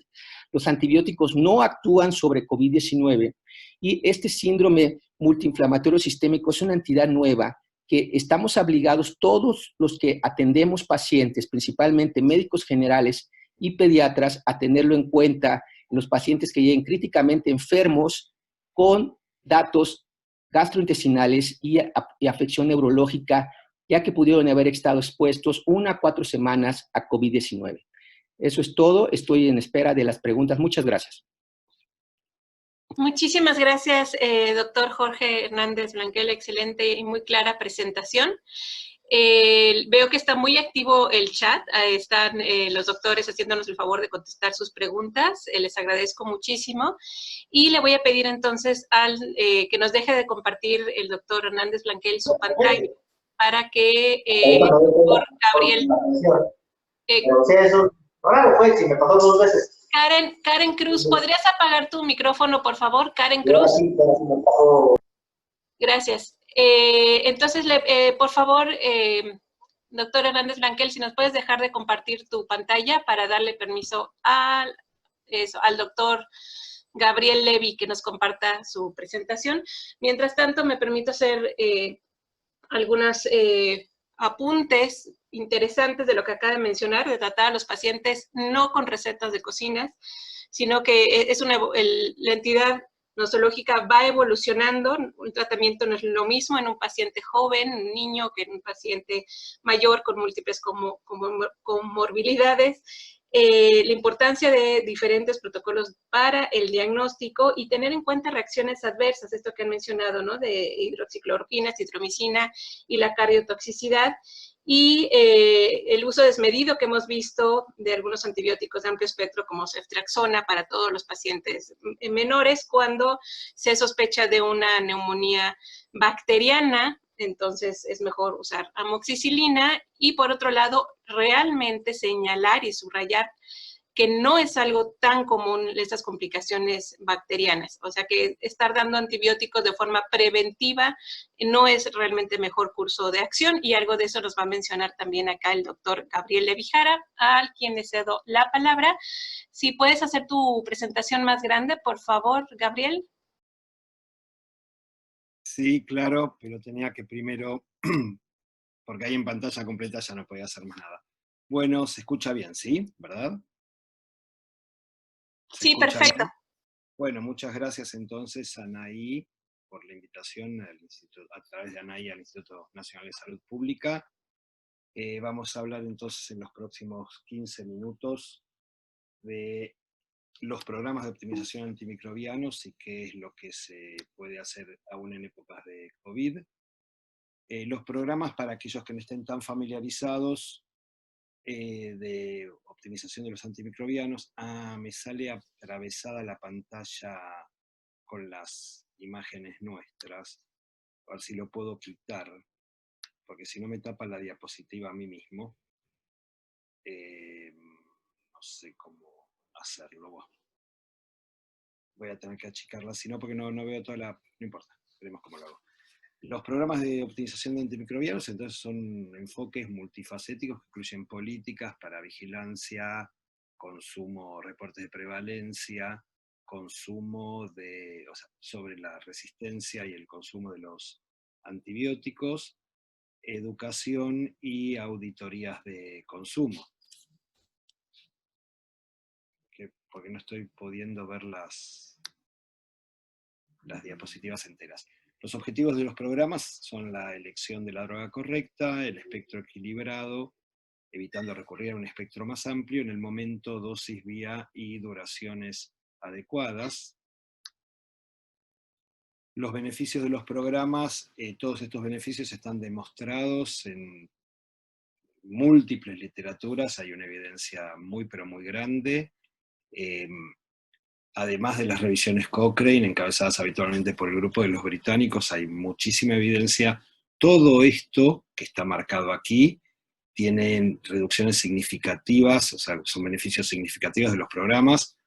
Los antibióticos no actúan sobre COVID-19 y este síndrome multiinflamatorio sistémico es una entidad nueva que estamos obligados todos los que atendemos pacientes, principalmente médicos generales y pediatras, a tenerlo en cuenta en los pacientes que lleguen críticamente enfermos con datos gastrointestinales y afección neurológica, ya que pudieron haber estado expuestos 1 a 4 semanas a COVID-19. Eso es todo. Estoy en espera de las preguntas. Muchas gracias. Muchísimas gracias, doctor Jorge Hernández Blanquel. Excelente y muy clara presentación. Veo que está muy activo el chat. Están los doctores haciéndonos el favor de contestar sus preguntas. Les agradezco muchísimo. Y le voy a pedir entonces que nos deje de compartir el doctor Hernández Blanquel su pantalla para que el doctor Gabriel... si me pasó 2 veces. Karen Cruz, ¿podrías apagar tu micrófono, por favor? Karen Cruz. Gracias. Entonces, por favor, doctor Hernández Blanquel, si nos puedes dejar de compartir tu pantalla para darle permiso al doctor Gabriel Levy que nos comparta su presentación. Mientras tanto, me permito hacer algunas apuntes interesantes de lo que acaba de mencionar, de tratar a los pacientes no con recetas de cocinas, sino que la entidad nosológica va evolucionando. Un tratamiento no es lo mismo en un paciente joven, un niño, que en un paciente mayor con múltiples comorbilidades. La importancia de diferentes protocolos para el diagnóstico y tener en cuenta reacciones adversas, esto que han mencionado, ¿no? De hidroxicloroquina, citromicina y la cardiotoxicidad, y el uso desmedido que hemos visto de algunos antibióticos de amplio espectro como ceftriaxona para todos los pacientes menores cuando se sospecha de una neumonía bacteriana. Entonces es mejor usar amoxicilina y por otro lado realmente señalar y subrayar que no es algo tan común estas complicaciones bacterianas. O sea que estar dando antibióticos de forma preventiva no es realmente mejor curso de acción, y algo de eso nos va a mencionar también acá el doctor Gabriel Levijara, al quien le cedo la palabra. Si puedes hacer tu presentación más grande, por favor, Gabriel. Sí, claro, pero tenía que primero, porque ahí en pantalla completa ya no podía hacer más nada. Bueno, se escucha bien, ¿sí? ¿Verdad? ¿Se Sí, escucha perfecto. bien? Bueno, muchas gracias entonces, Anaí, por la invitación a través de Anaí al Instituto Nacional de Salud Pública. Vamos a hablar entonces en los próximos 15 minutos de los programas de optimización antimicrobianos y qué es lo que se puede hacer aún en épocas de COVID. Los programas, para aquellos que no estén tan familiarizados, de optimización de los antimicrobianos. Me sale atravesada la pantalla con las imágenes nuestras. A ver si lo puedo quitar, porque si no me tapa la diapositiva a mí mismo. No sé cómo hacerlo. Voy a tener que achicarla, si no, porque no veo toda la... No importa, veremos cómo lo hago. Los programas de optimización de antimicrobianos entonces son enfoques multifacéticos que incluyen políticas para vigilancia, consumo, reportes de prevalencia, consumo sobre la resistencia y el consumo de los antibióticos, educación y auditorías de consumo. Porque no estoy pudiendo ver las diapositivas enteras. Los objetivos de los programas son la elección de la droga correcta, el espectro equilibrado, evitando recurrir a un espectro más amplio en el momento, dosis, vía y duraciones adecuadas. Los beneficios de los programas, todos estos beneficios están demostrados en múltiples literaturas, hay una evidencia muy pero muy grande. Además de las revisiones Cochrane, encabezadas habitualmente por el grupo de los británicos, hay muchísima evidencia. Todo esto que está marcado aquí tienen reducciones significativas, o sea, son beneficios significativos de los programas,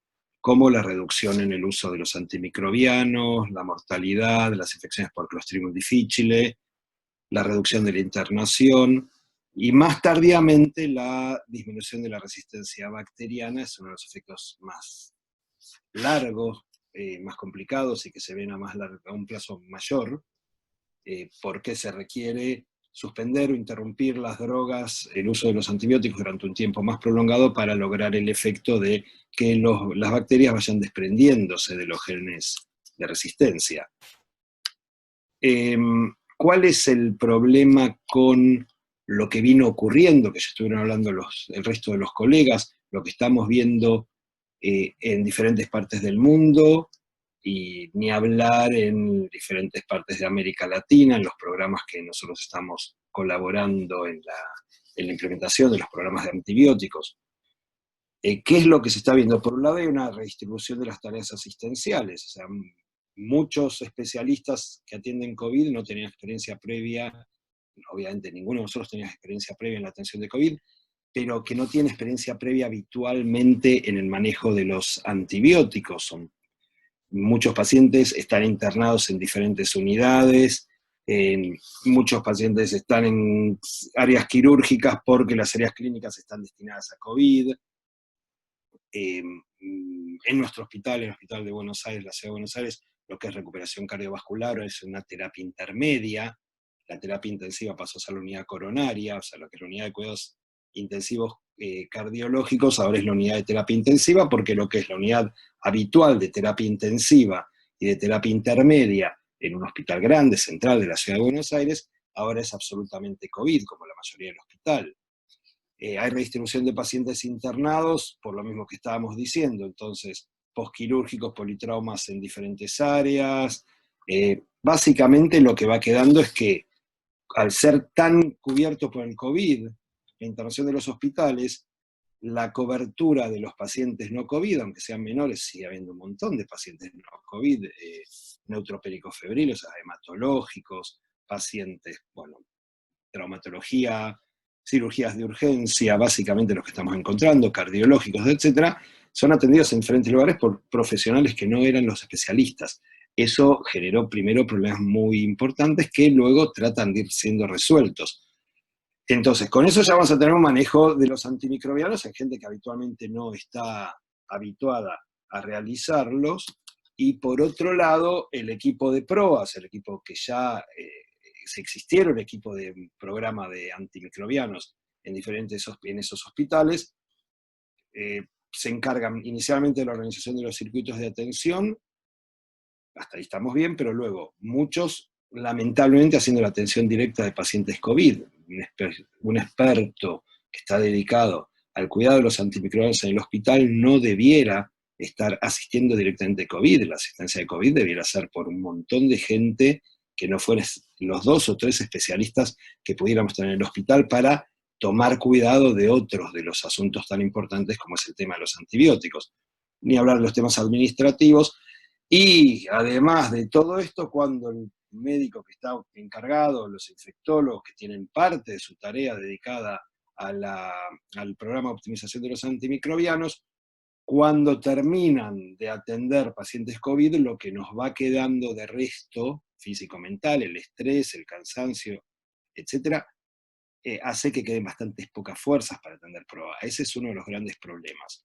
como la reducción en el uso de los antimicrobianos, la mortalidad, las infecciones por Clostridium difficile, la reducción de la internación, y más tardíamente la disminución de la resistencia bacteriana. Es uno de los efectos más largos, más complicados y que se ven a un plazo mayor, porque se requiere suspender o interrumpir las drogas, el uso de los antibióticos durante un tiempo más prolongado para lograr el efecto de que las bacterias vayan desprendiéndose de los genes de resistencia. ¿Cuál es el problema con lo que vino ocurriendo, que ya estuvieron hablando el resto de los colegas, lo que estamos viendo en diferentes partes del mundo, y ni hablar en diferentes partes de América Latina, en los programas que nosotros estamos colaborando en la implementación de los programas de antibióticos? ¿Qué es lo que se está viendo? Por un lado hay una redistribución de las tareas asistenciales, o sea, muchos especialistas que atienden COVID no tenían experiencia previa, obviamente ninguno de nosotros tenía experiencia previa en la atención de COVID, pero que no tiene experiencia previa habitualmente en el manejo de los antibióticos. Muchos pacientes están internados en diferentes unidades, muchos pacientes están en áreas quirúrgicas porque las áreas clínicas están destinadas a COVID. En nuestro hospital, el Hospital de Buenos Aires, la Ciudad de Buenos Aires, lo que es recuperación cardiovascular es una terapia intermedia. La terapia intensiva pasó a ser la unidad coronaria, o sea, lo que es la unidad de cuidados intensivos cardiológicos, ahora es la unidad de terapia intensiva, porque lo que es la unidad habitual de terapia intensiva y de terapia intermedia en un hospital grande, central de la Ciudad de Buenos Aires, ahora es absolutamente COVID, como la mayoría del hospital. Hay redistribución de pacientes internados, por lo mismo que estábamos diciendo, entonces, posquirúrgicos, politraumas en diferentes áreas. Básicamente lo que va quedando es que, al ser tan cubiertos por el COVID, la internación de los hospitales, la cobertura de los pacientes no COVID, aunque sean menores, sigue habiendo un montón de pacientes no COVID, neutropéricos febriles, hematológicos, pacientes, traumatología, cirugías de urgencia, básicamente los que estamos encontrando, cardiológicos, etcétera, son atendidos en diferentes lugares por profesionales que no eran los especialistas. Eso generó primero problemas muy importantes que luego tratan de ir siendo resueltos. Entonces, con eso ya vamos a tener un manejo de los antimicrobianos en gente que habitualmente no está habituada a realizarlos. Y por otro lado, el equipo de PROAS, el equipo que ya existieron, el equipo de programa de antimicrobianos en esos hospitales, se encargan inicialmente de la organización de los circuitos de atención, hasta ahí estamos bien, pero luego muchos, lamentablemente, haciendo la atención directa de pacientes COVID. Un experto que está dedicado al cuidado de los antimicrobianos en el hospital no debiera estar asistiendo directamente a COVID. La asistencia de COVID debiera ser por un montón de gente que no fueran los 2 o 3 especialistas que pudiéramos tener en el hospital para tomar cuidado de otros de los asuntos tan importantes como es el tema de los antibióticos. Ni hablar de los temas administrativos. Y además de todo esto, cuando el médico que está encargado, los infectólogos que tienen parte de su tarea dedicada al programa de optimización de los antimicrobianos, cuando terminan de atender pacientes COVID, lo que nos va quedando de resto físico-mental, el estrés, el cansancio, etcétera, hace que queden bastantes pocas fuerzas para atender PROA. Ese es uno de los grandes problemas.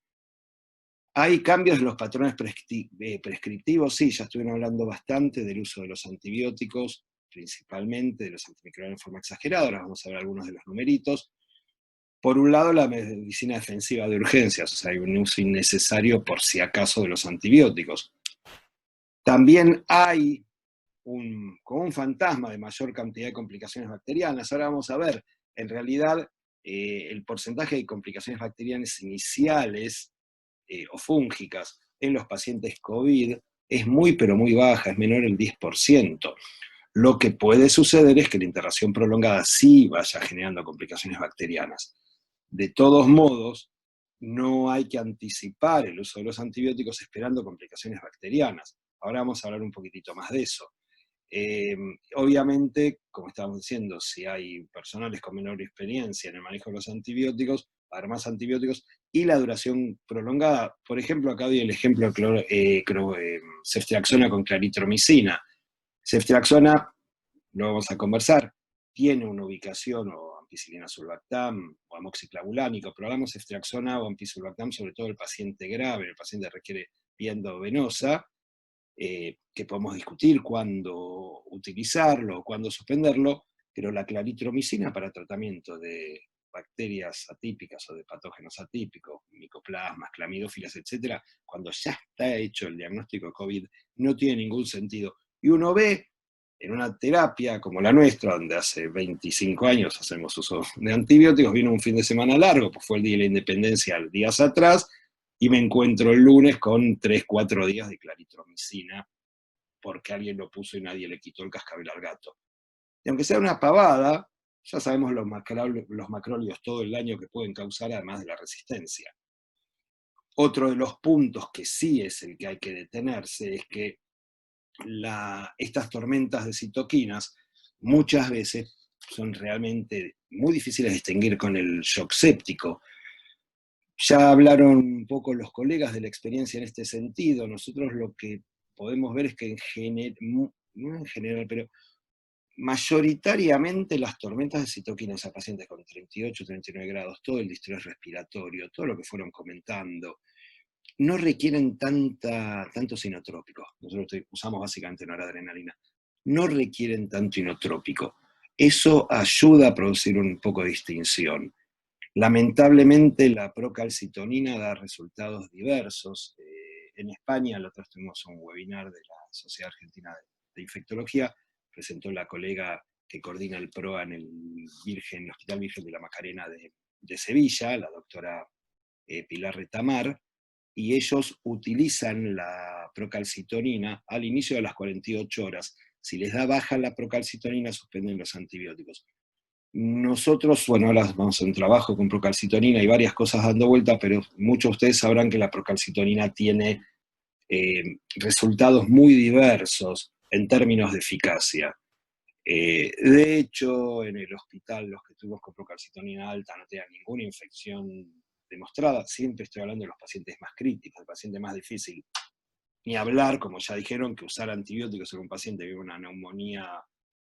¿Hay cambios en los patrones prescriptivos? Sí, ya estuvieron hablando bastante del uso de los antibióticos, principalmente de los antimicrobianos en forma exagerada. Ahora vamos a ver algunos de los numeritos. Por un lado, la medicina defensiva de urgencias, o sea, hay un uso innecesario por si acaso de los antibióticos. También hay como un fantasma de mayor cantidad de complicaciones bacterianas. Ahora vamos a ver, en realidad, el porcentaje de complicaciones bacterianas iniciales o fúngicas en los pacientes COVID es muy, pero muy baja, es menor del 10%. Lo que puede suceder es que la internación prolongada sí vaya generando complicaciones bacterianas. De todos modos, no hay que anticipar el uso de los antibióticos esperando complicaciones bacterianas. Ahora vamos a hablar un poquitito más de eso. Obviamente, como estábamos diciendo, si hay personales con menor experiencia en el manejo de los antibióticos, va a haber más antibióticos, y la duración prolongada. Por ejemplo, acá doy el ejemplo de ceftriaxona con claritromicina. Ceftriaxona, lo vamos a conversar, tiene una ubicación, o ampicilina sulbactam, o amoxiclavulánico, pero hablamos de ceftriaxona o ampicilbactam, sobre todo el paciente grave, el paciente que requiere vía endovenosa, que podemos discutir cuándo utilizarlo o cuándo suspenderlo, pero la claritromicina para tratamiento de bacterias atípicas o de patógenos atípicos, micoplasmas, clamidófilas, etc., cuando ya está hecho el diagnóstico de COVID, no tiene ningún sentido. Y uno ve en una terapia como la nuestra, donde hace 25 años hacemos uso de antibióticos, vino un fin de semana largo, pues fue el Día de la Independencia días atrás, y me encuentro el lunes con 3, 4 días de claritromicina, porque alguien lo puso y nadie le quitó el cascabel al gato. Y aunque sea una pavada, ya sabemos los macrólidos todo el año que pueden causar, además de la resistencia. Otro de los puntos que sí es el que hay que detenerse es que estas tormentas de citoquinas muchas veces son realmente muy difíciles de distinguir con el shock séptico. Ya hablaron un poco los colegas de la experiencia en este sentido. Nosotros lo que podemos ver es que no en general, pero mayoritariamente las tormentas de citoquinas a pacientes con 38, 39 grados, todo el distrés respiratorio, todo lo que fueron comentando, no requieren tantos inotrópicos. Nosotros usamos básicamente noradrenalina. No requieren tanto inotrópico. Eso ayuda a producir un poco de distinción. Lamentablemente la procalcitonina da resultados diversos. En España, la otra vez tuvimos un webinar de la Sociedad Argentina de Infectología, presentó la colega que coordina el PROA en el Hospital Virgen de la Macarena de Sevilla, la doctora Pilar Retamar, y ellos utilizan la procalcitonina al inicio de las 48 horas. Si les da baja la procalcitonina, suspenden los antibióticos. Nosotros, bueno, ahora vamos a un trabajo con procalcitonina y varias cosas dando vuelta, pero muchos de ustedes sabrán que la procalcitonina tiene resultados muy diversos en términos de eficacia. De hecho, en el hospital, los que tuvimos con procalcitonina alta no tenían ninguna infección demostrada. Siempre estoy hablando de los pacientes más críticos, el paciente más difícil. Ni hablar, como ya dijeron, que usar antibióticos en un paciente que vive una neumonía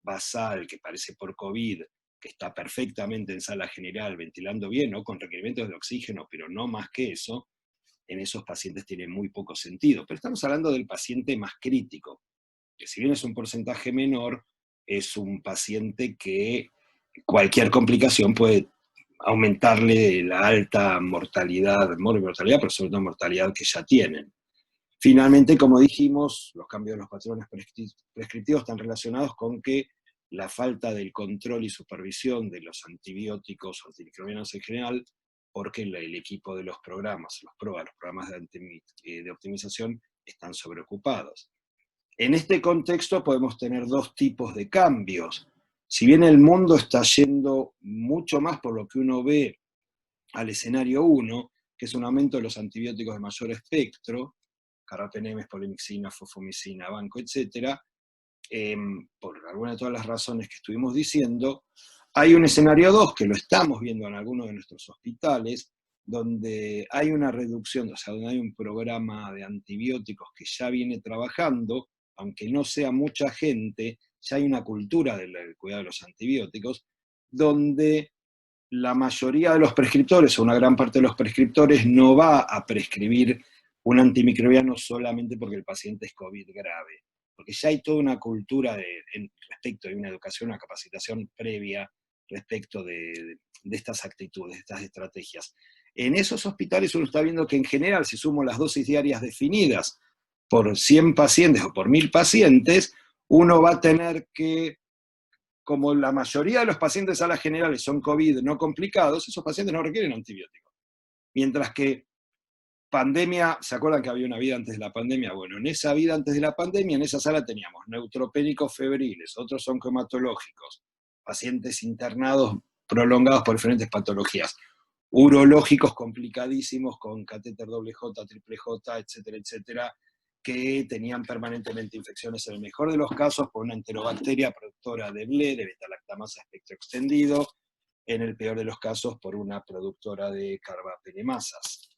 basal, que parece por COVID, que está perfectamente en sala general, ventilando bien, ¿no? Con requerimientos de oxígeno, pero no más que eso, en esos pacientes tiene muy poco sentido. Pero estamos hablando del paciente más crítico, que si bien es un porcentaje menor, es un paciente que cualquier complicación puede aumentarle la alta mortalidad, pero sobre todo mortalidad que ya tienen. Finalmente, como dijimos, los cambios de los patrones prescriptivos están relacionados con que la falta del control y supervisión de los antibióticos o antimicrobianos en general, porque el equipo de los programas, los programas de optimización, están sobreocupados. En este contexto podemos tener dos tipos de cambios. Si bien el mundo está yendo mucho más por lo que uno ve al escenario 1, que es un aumento de los antibióticos de mayor espectro, carbapenemes, polimixina, fosfomicina, banco, etc., por alguna de todas las razones que estuvimos diciendo, hay un escenario 2, que lo estamos viendo en algunos de nuestros hospitales, donde hay una reducción, o sea, donde hay un programa de antibióticos que ya viene trabajando, aunque no sea mucha gente, ya hay una cultura del cuidado de los antibióticos, donde la mayoría de los prescriptores, o una gran parte de los prescriptores, no va a prescribir un antimicrobiano solamente porque el paciente es COVID grave, porque ya hay toda una cultura respecto de una educación, una capacitación previa respecto de estas actitudes, de estas estrategias. En esos hospitales uno está viendo que en general, si sumo las dosis diarias definidas por 100 pacientes o por 1000 pacientes, uno va a tener que, como la mayoría de los pacientes a las generales son COVID no complicados, esos pacientes no requieren antibióticos. Mientras que pandemia, ¿se acuerdan que había una vida antes de la pandemia? Bueno, en esa vida antes de la pandemia, en esa sala teníamos neutropénicos febriles, otros oncohematológicos, pacientes internados prolongados por diferentes patologías, urológicos complicadísimos con catéter doble J, triple J, etcétera, etcétera, que tenían permanentemente infecciones en el mejor de los casos por una enterobacteria productora de BLE, de beta-lactamasa espectro extendido, en el peor de los casos por una productora de carbapenemasas.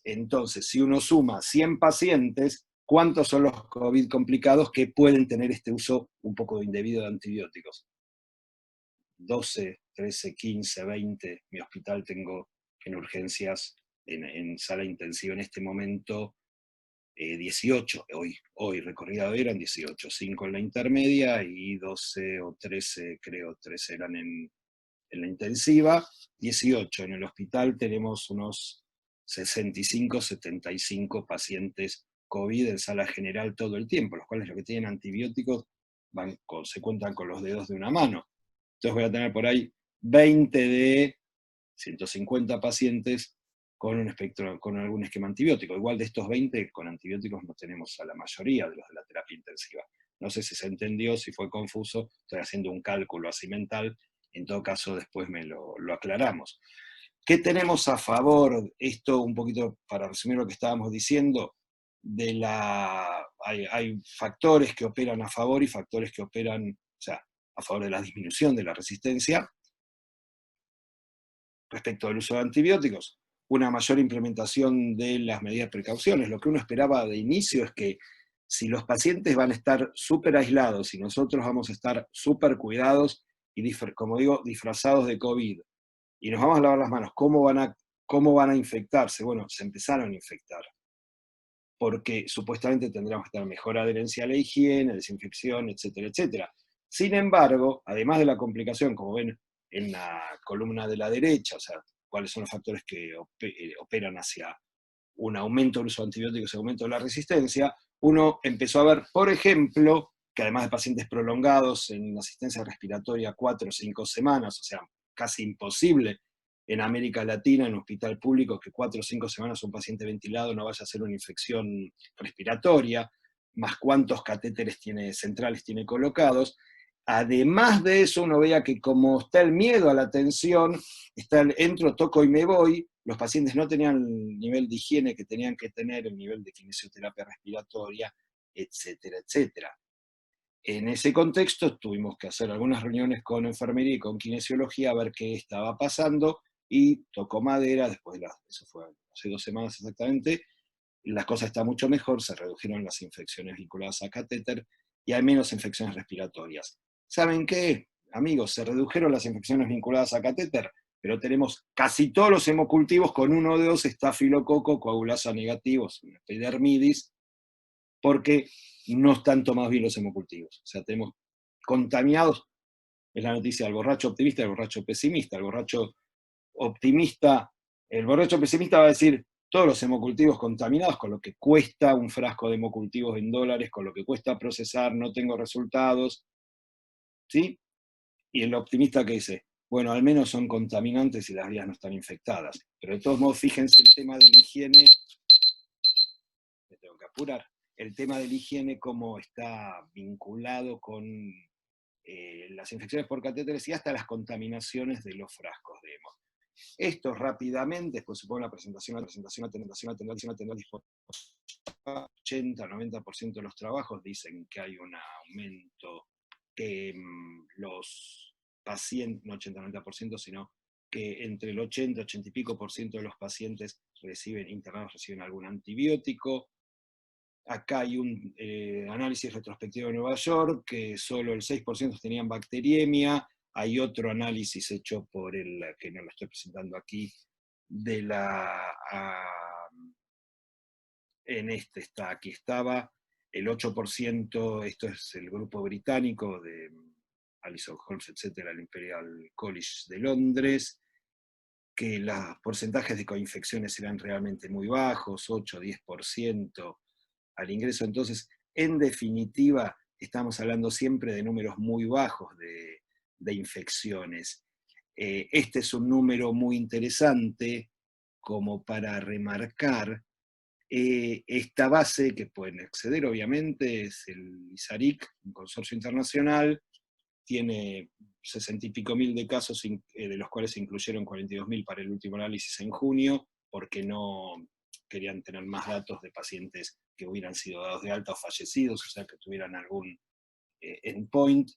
Entonces, si uno suma 100 pacientes, ¿cuántos son los COVID complicados que pueden tener este uso un poco indebido de antibióticos? 12, 13, 15, 20. Mi hospital tengo en urgencias, en sala intensiva en este momento, 18. Hoy recorrida de hoy eran 18. 5 en la intermedia y 12 o 13, creo, 13 eran en la intensiva. 18. En el hospital tenemos unos 65, 75 pacientes COVID en sala general todo el tiempo, los cuales los que tienen antibióticos se cuentan con los dedos de una mano. Entonces voy a tener por ahí 20 de 150 pacientes con un espectro, con algún esquema antibiótico. Igual de estos 20, con antibióticos no tenemos a la mayoría de los de la terapia intensiva. No sé si se entendió, si fue confuso, estoy haciendo un cálculo así mental, en todo caso después lo aclaramos. ¿Qué tenemos a favor? Esto un poquito para resumir lo que estábamos diciendo, hay factores que operan a favor y factores que operan, o sea, a favor de la disminución de la resistencia. Respecto al uso de antibióticos, una mayor implementación de las medidas de precauciones. Lo que uno esperaba de inicio es que si los pacientes van a estar súper aislados y nosotros vamos a estar súper cuidados y, como digo, disfrazados de COVID, y nos vamos a lavar las manos, ¿cómo van a infectarse? Bueno, se empezaron a infectar, porque supuestamente tendríamos que tener mejor adherencia a la higiene, desinfección, etcétera, etcétera. Sin embargo, además de la complicación, como ven en la columna de la derecha, o sea, cuáles son los factores que operan hacia un aumento del uso de antibióticos y aumento de la resistencia, uno empezó a ver, por ejemplo, que además de pacientes prolongados en asistencia respiratoria 4 o 5 semanas, o sea, casi imposible en América Latina, en un hospital público, que 4 o 5 semanas un paciente ventilado no vaya a hacer una infección respiratoria, más cuántos catéteres centrales tiene colocados. Además de eso, uno veía que como está el miedo a la atención, está el entro, toco y me voy, los pacientes no tenían el nivel de higiene que tenían que tener, el nivel de fisioterapia respiratoria, etcétera, etcétera. En ese contexto tuvimos que hacer algunas reuniones con enfermería y con kinesiología a ver qué estaba pasando, y tocó madera, eso fue hace 2 semanas exactamente, la cosa está mucho mejor, se redujeron las infecciones vinculadas a catéter y hay menos infecciones respiratorias. ¿Saben qué, amigos? Se redujeron las infecciones vinculadas a catéter, pero tenemos casi todos los hemocultivos con 1 de 2 estafilococo coagulasa negativos, epidermidis, porque no están tomados bien los hemocultivos. O sea, tenemos contaminados, es la noticia del borracho optimista y el borracho pesimista. El borracho pesimista va a decir todos los hemocultivos contaminados, con lo que cuesta un frasco de hemocultivos en dólares, con lo que cuesta procesar, no tengo resultados, ¿sí? Y el optimista que dice, bueno, al menos son contaminantes y las vías no están infectadas. Pero de todos modos, fíjense el tema de la higiene, me tengo que apurar, el tema de la higiene, cómo está vinculado con las infecciones por catéteres y hasta las contaminaciones de los frascos de hemo. Esto rápidamente, después se pone la presentación, atender 80-90% de los trabajos dicen que hay un aumento, que los pacientes, no 80-90%, sino que entre el 80 y pico por ciento de los pacientes internados reciben algún antibiótico. Acá hay un análisis retrospectivo de Nueva York, que solo el 6% tenían bacteriemia. Hay otro análisis hecho por que no lo estoy presentando aquí, aquí estaba, el 8%, esto es el grupo británico de Alison Holmes, etcétera, el Imperial College de Londres, que los porcentajes de coinfecciones eran realmente muy bajos, 8-10% al ingreso. Entonces, en definitiva, estamos hablando siempre de números muy bajos de infecciones. Este es un número muy interesante como para remarcar esta base que pueden acceder, obviamente, es el ISARIC, un consorcio internacional, tiene 60 y pico mil de casos, de los cuales se incluyeron 42.000 para el último análisis en junio, porque no querían tener más datos de pacientes que hubieran sido dados de alta o fallecidos, o sea, que tuvieran algún endpoint.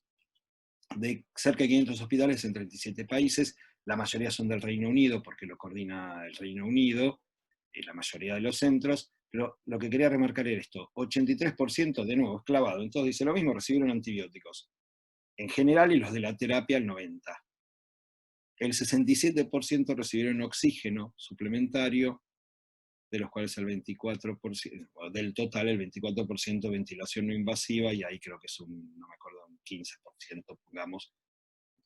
De cerca de 500 hospitales en 37 países, la mayoría son del Reino Unido, porque lo coordina el Reino Unido, la mayoría de los centros, pero lo que quería remarcar era esto, 83% de nuevo, es clavado, entonces dice lo mismo, recibieron antibióticos, en general, y los de la terapia el 90%. El 67% recibieron oxígeno suplementario, de los cuales el 24%, del total el 24% ventilación no invasiva, y ahí creo que es no me acuerdo, un 15%, pongamos,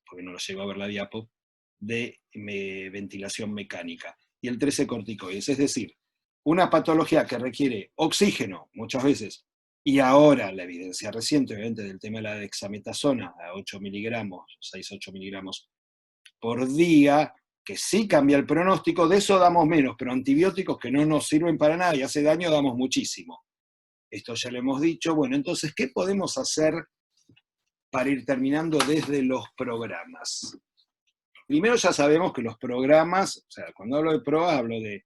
porque no lo llego a ver la diapo, de ventilación mecánica. Y el 13% corticoides, es decir, una patología que requiere oxígeno, muchas veces, y ahora la evidencia reciente, obviamente, del tema de la dexametasona a 8 miligramos, 6-8 miligramos por día, que sí cambia el pronóstico, de eso damos menos, pero antibióticos que no nos sirven para nada y hace daño damos muchísimo. Esto ya lo hemos dicho. Bueno, entonces, ¿qué podemos hacer para ir terminando desde los programas? Primero ya sabemos que los programas, o sea, cuando hablo de PROA hablo de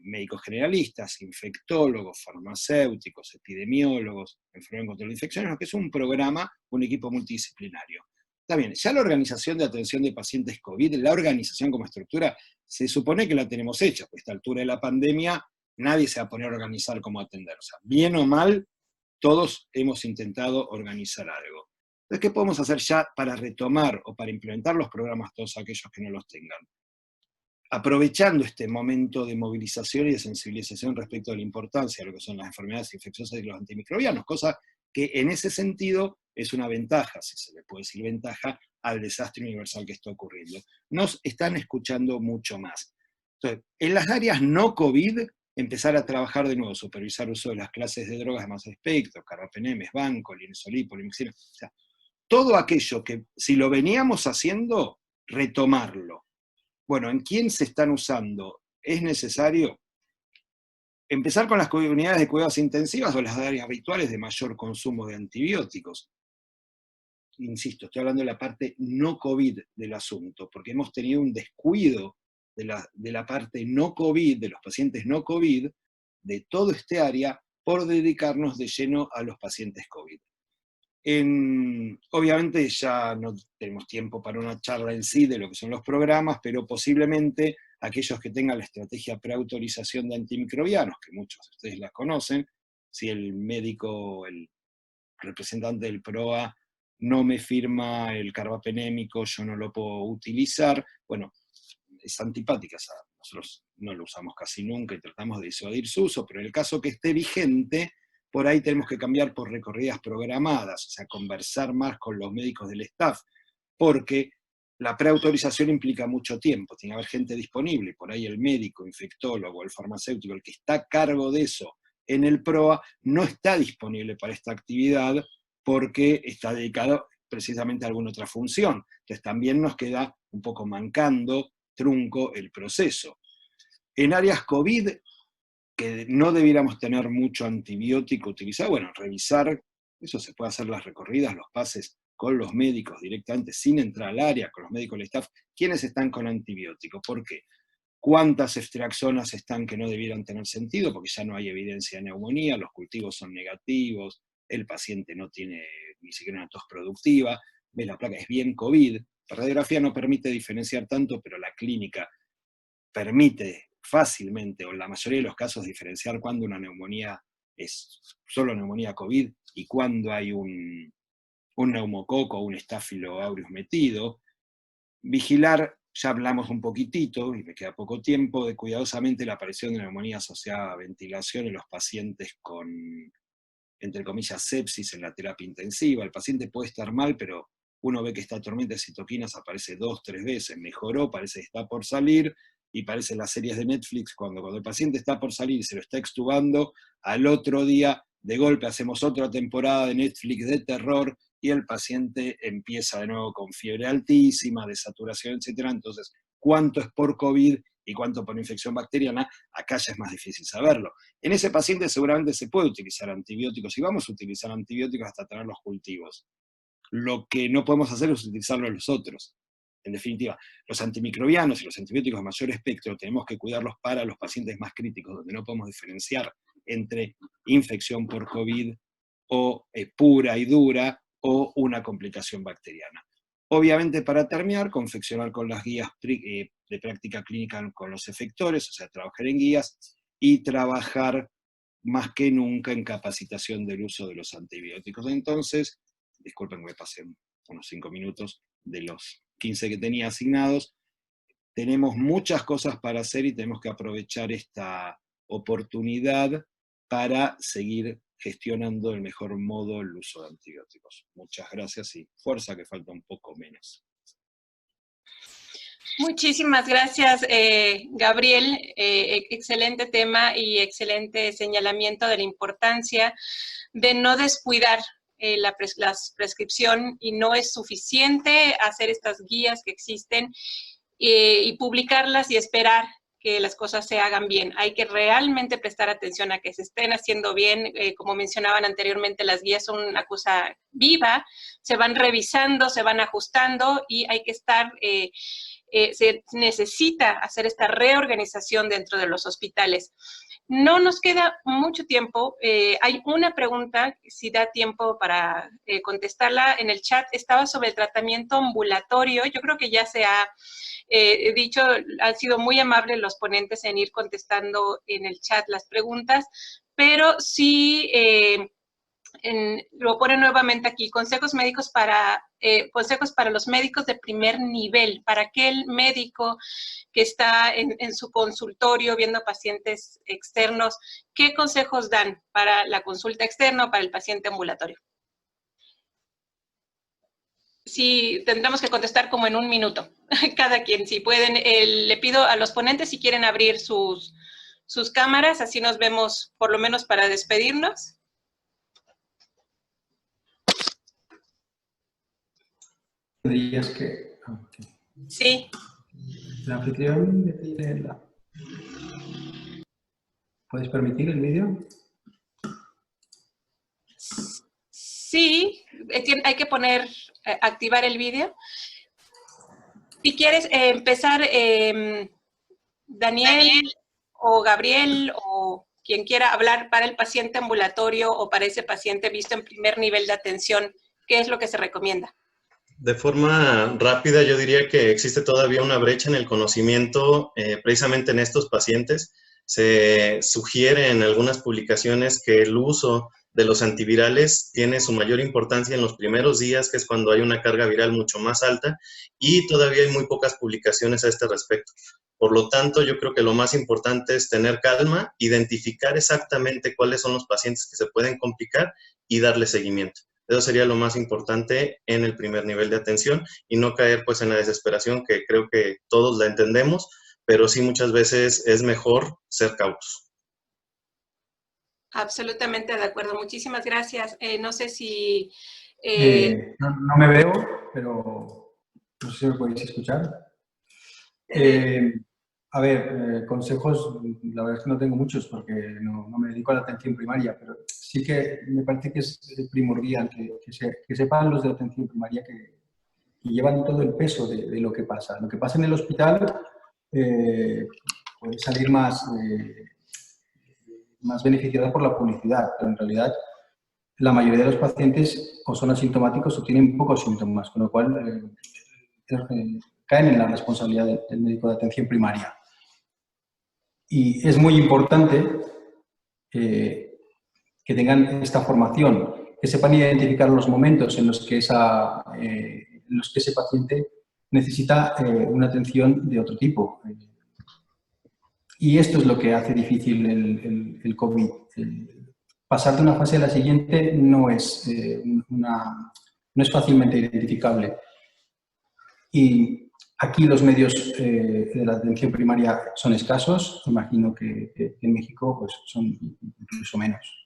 médicos generalistas, infectólogos, farmacéuticos, epidemiólogos, enfermeros en control de infecciones, que es un programa, un equipo multidisciplinario. Está bien, ya la organización de atención de pacientes COVID, la organización como estructura, se supone que la tenemos hecha, pues a esta altura de la pandemia nadie se va a poner a organizar cómo atender. O sea, bien o mal, todos hemos intentado organizar algo. Entonces, ¿qué podemos hacer ya para retomar o para implementar los programas todos aquellos que no los tengan? Aprovechando este momento de movilización y de sensibilización respecto a la importancia de lo que son las enfermedades infecciosas y los antimicrobianos, cosa que en ese sentido es una ventaja, si se le puede decir ventaja, al desastre universal que está ocurriendo. Nos están escuchando mucho más. Entonces, en las áreas no COVID, empezar a trabajar de nuevo, supervisar uso de las clases de drogas de más espectro, carbapenemes, banco, linezolid, polimixina, o sea, todo aquello que si lo veníamos haciendo, retomarlo. Bueno, ¿en quién se están usando? Es necesario empezar con las unidades de cuidados intensivas o las áreas habituales de mayor consumo de antibióticos. Insisto, estoy hablando de la parte no COVID del asunto, porque hemos tenido un descuido de la parte no COVID, de los pacientes no COVID, de todo este área, por dedicarnos de lleno a los pacientes COVID. Obviamente ya no tenemos tiempo para una charla en sí de lo que son los programas, pero posiblemente aquellos que tengan la estrategia preautorización de antimicrobianos, que muchos de ustedes la conocen, si el médico, el representante del PROA no me firma el carbapenémico, yo no lo puedo utilizar. Bueno, es antipática, nosotros no lo usamos casi nunca y tratamos de disuadir su uso, pero en el caso que esté vigente, por ahí tenemos que cambiar por recorridas programadas, o sea, conversar más con los médicos del staff, porque la preautorización implica mucho tiempo, tiene que haber gente disponible, y por ahí el médico, infectólogo, el farmacéutico, el que está a cargo de eso en el PROA, no está disponible para esta actividad porque está dedicado precisamente a alguna otra función. Entonces también nos queda un poco mancando, trunco el proceso. En áreas COVID, que no debiéramos tener mucho antibiótico utilizado, bueno, revisar, eso se puede hacer las recorridas, los pases con los médicos directamente, sin entrar al área, con los médicos del staff, quiénes están con antibióticos, ¿por qué? ¿Cuántas ceftriaxonas están que no debieran tener sentido? Porque ya no hay evidencia de neumonía, los cultivos son negativos, el paciente no tiene ni siquiera una tos productiva, ves la placa, es bien COVID. La radiografía no permite diferenciar tanto, pero la clínica permite fácilmente, o en la mayoría de los casos, diferenciar cuando una neumonía es solo neumonía COVID y cuando hay un neumococo o un Staphylo aureus metido. Vigilar, ya hablamos un poquitito, y me queda poco tiempo, de cuidadosamente la aparición de neumonía asociada a ventilación en los pacientes con, entre comillas, sepsis en la terapia intensiva. El paciente puede estar mal, pero uno ve que esta tormenta de citoquinas aparece 2, 3 veces, mejoró, parece que está por salir, y parece en las series de Netflix, cuando el paciente está por salir y se lo está extubando, al otro día, de golpe, hacemos otra temporada de Netflix de terror, y el paciente empieza de nuevo con fiebre altísima, desaturación, etc. Entonces, ¿cuánto es por COVID y cuánto por infección bacteriana? Acá ya es más difícil saberlo. En ese paciente seguramente se puede utilizar antibióticos, y vamos a utilizar antibióticos hasta tener los cultivos. Lo que no podemos hacer es utilizarlo en los otros. En definitiva, los antimicrobianos y los antibióticos de mayor espectro tenemos que cuidarlos para los pacientes más críticos, donde no podemos diferenciar entre infección por COVID o pura y dura, o una complicación bacteriana. Obviamente, para terminar, confeccionar con las guías de práctica clínica con los efectores, o sea, trabajar en guías, y trabajar más que nunca en capacitación del uso de los antibióticos. Entonces, disculpen que me pasé unos 5 minutos de los 15 que tenía asignados, tenemos muchas cosas para hacer y tenemos que aprovechar esta oportunidad para seguir gestionando del mejor modo el uso de antibióticos. Muchas gracias y fuerza, que falta un poco menos. Muchísimas gracias, Gabriel. Excelente tema y excelente señalamiento de la importancia de no descuidar la prescripción, y no es suficiente hacer estas guías que existen y publicarlas y esperar que las cosas se hagan bien. Hay que realmente prestar atención a que se estén haciendo bien. Como mencionaban anteriormente, las guías son una cosa viva, se van revisando, se van ajustando, y hay que estar, se necesita hacer esta reorganización dentro de los hospitales. No nos queda mucho tiempo. Hay una pregunta, si da tiempo para contestarla en el chat. Estaba sobre el tratamiento ambulatorio. Yo creo que ya se ha dicho, han sido muy amables los ponentes en ir contestando en el chat las preguntas, pero sí lo pone nuevamente aquí: consejos médicos consejos para los médicos de primer nivel, para aquel médico que está en su consultorio viendo pacientes externos. ¿Qué consejos dan para la consulta externa o para el paciente ambulatorio? Sí, tendremos que contestar como en 1 minuto, cada quien, si pueden. Le pido a los ponentes si quieren abrir sus cámaras, así nos vemos por lo menos para despedirnos. Dirías que... Okay. Sí. La anfitrión me pide la... ¿Puedes permitir el vídeo? Sí, hay que activar el vídeo. Si quieres empezar, Daniel o Gabriel o quien quiera hablar para el paciente ambulatorio o para ese paciente visto en primer nivel de atención, ¿qué es lo que se recomienda? De forma rápida, yo diría que existe todavía una brecha en el conocimiento precisamente en estos pacientes. Se sugiere en algunas publicaciones que el uso de los antivirales tiene su mayor importancia en los primeros días, que es cuando hay una carga viral mucho más alta, y todavía hay muy pocas publicaciones a este respecto. Por lo tanto, yo creo que lo más importante es tener calma, identificar exactamente cuáles son los pacientes que se pueden complicar y darle seguimiento. Eso sería lo más importante en el primer nivel de atención y no caer pues en la desesperación, que creo que todos la entendemos, pero sí muchas veces es mejor ser cautos. Absolutamente de acuerdo. Muchísimas gracias. No sé si... No me veo, pero no sé si me podéis escuchar. A ver, consejos, la verdad es que no tengo muchos porque no me dedico a la atención primaria, pero sí que me parece que es primordial que sepan los de atención primaria que llevan todo el peso de lo que pasa. Lo que pasa en el hospital puede salir más beneficiado por la publicidad, pero en realidad la mayoría de los pacientes o son asintomáticos o tienen pocos síntomas, con lo cual caen en la responsabilidad del médico de atención primaria. Y es muy importante que tengan esta formación, que sepan identificar los momentos en los que ese paciente necesita una atención de otro tipo. Y esto es lo que hace difícil el COVID. Pasar de una fase a la siguiente no es fácilmente identificable. Y aquí los medios de la atención primaria son escasos. Imagino que en México pues, son incluso menos.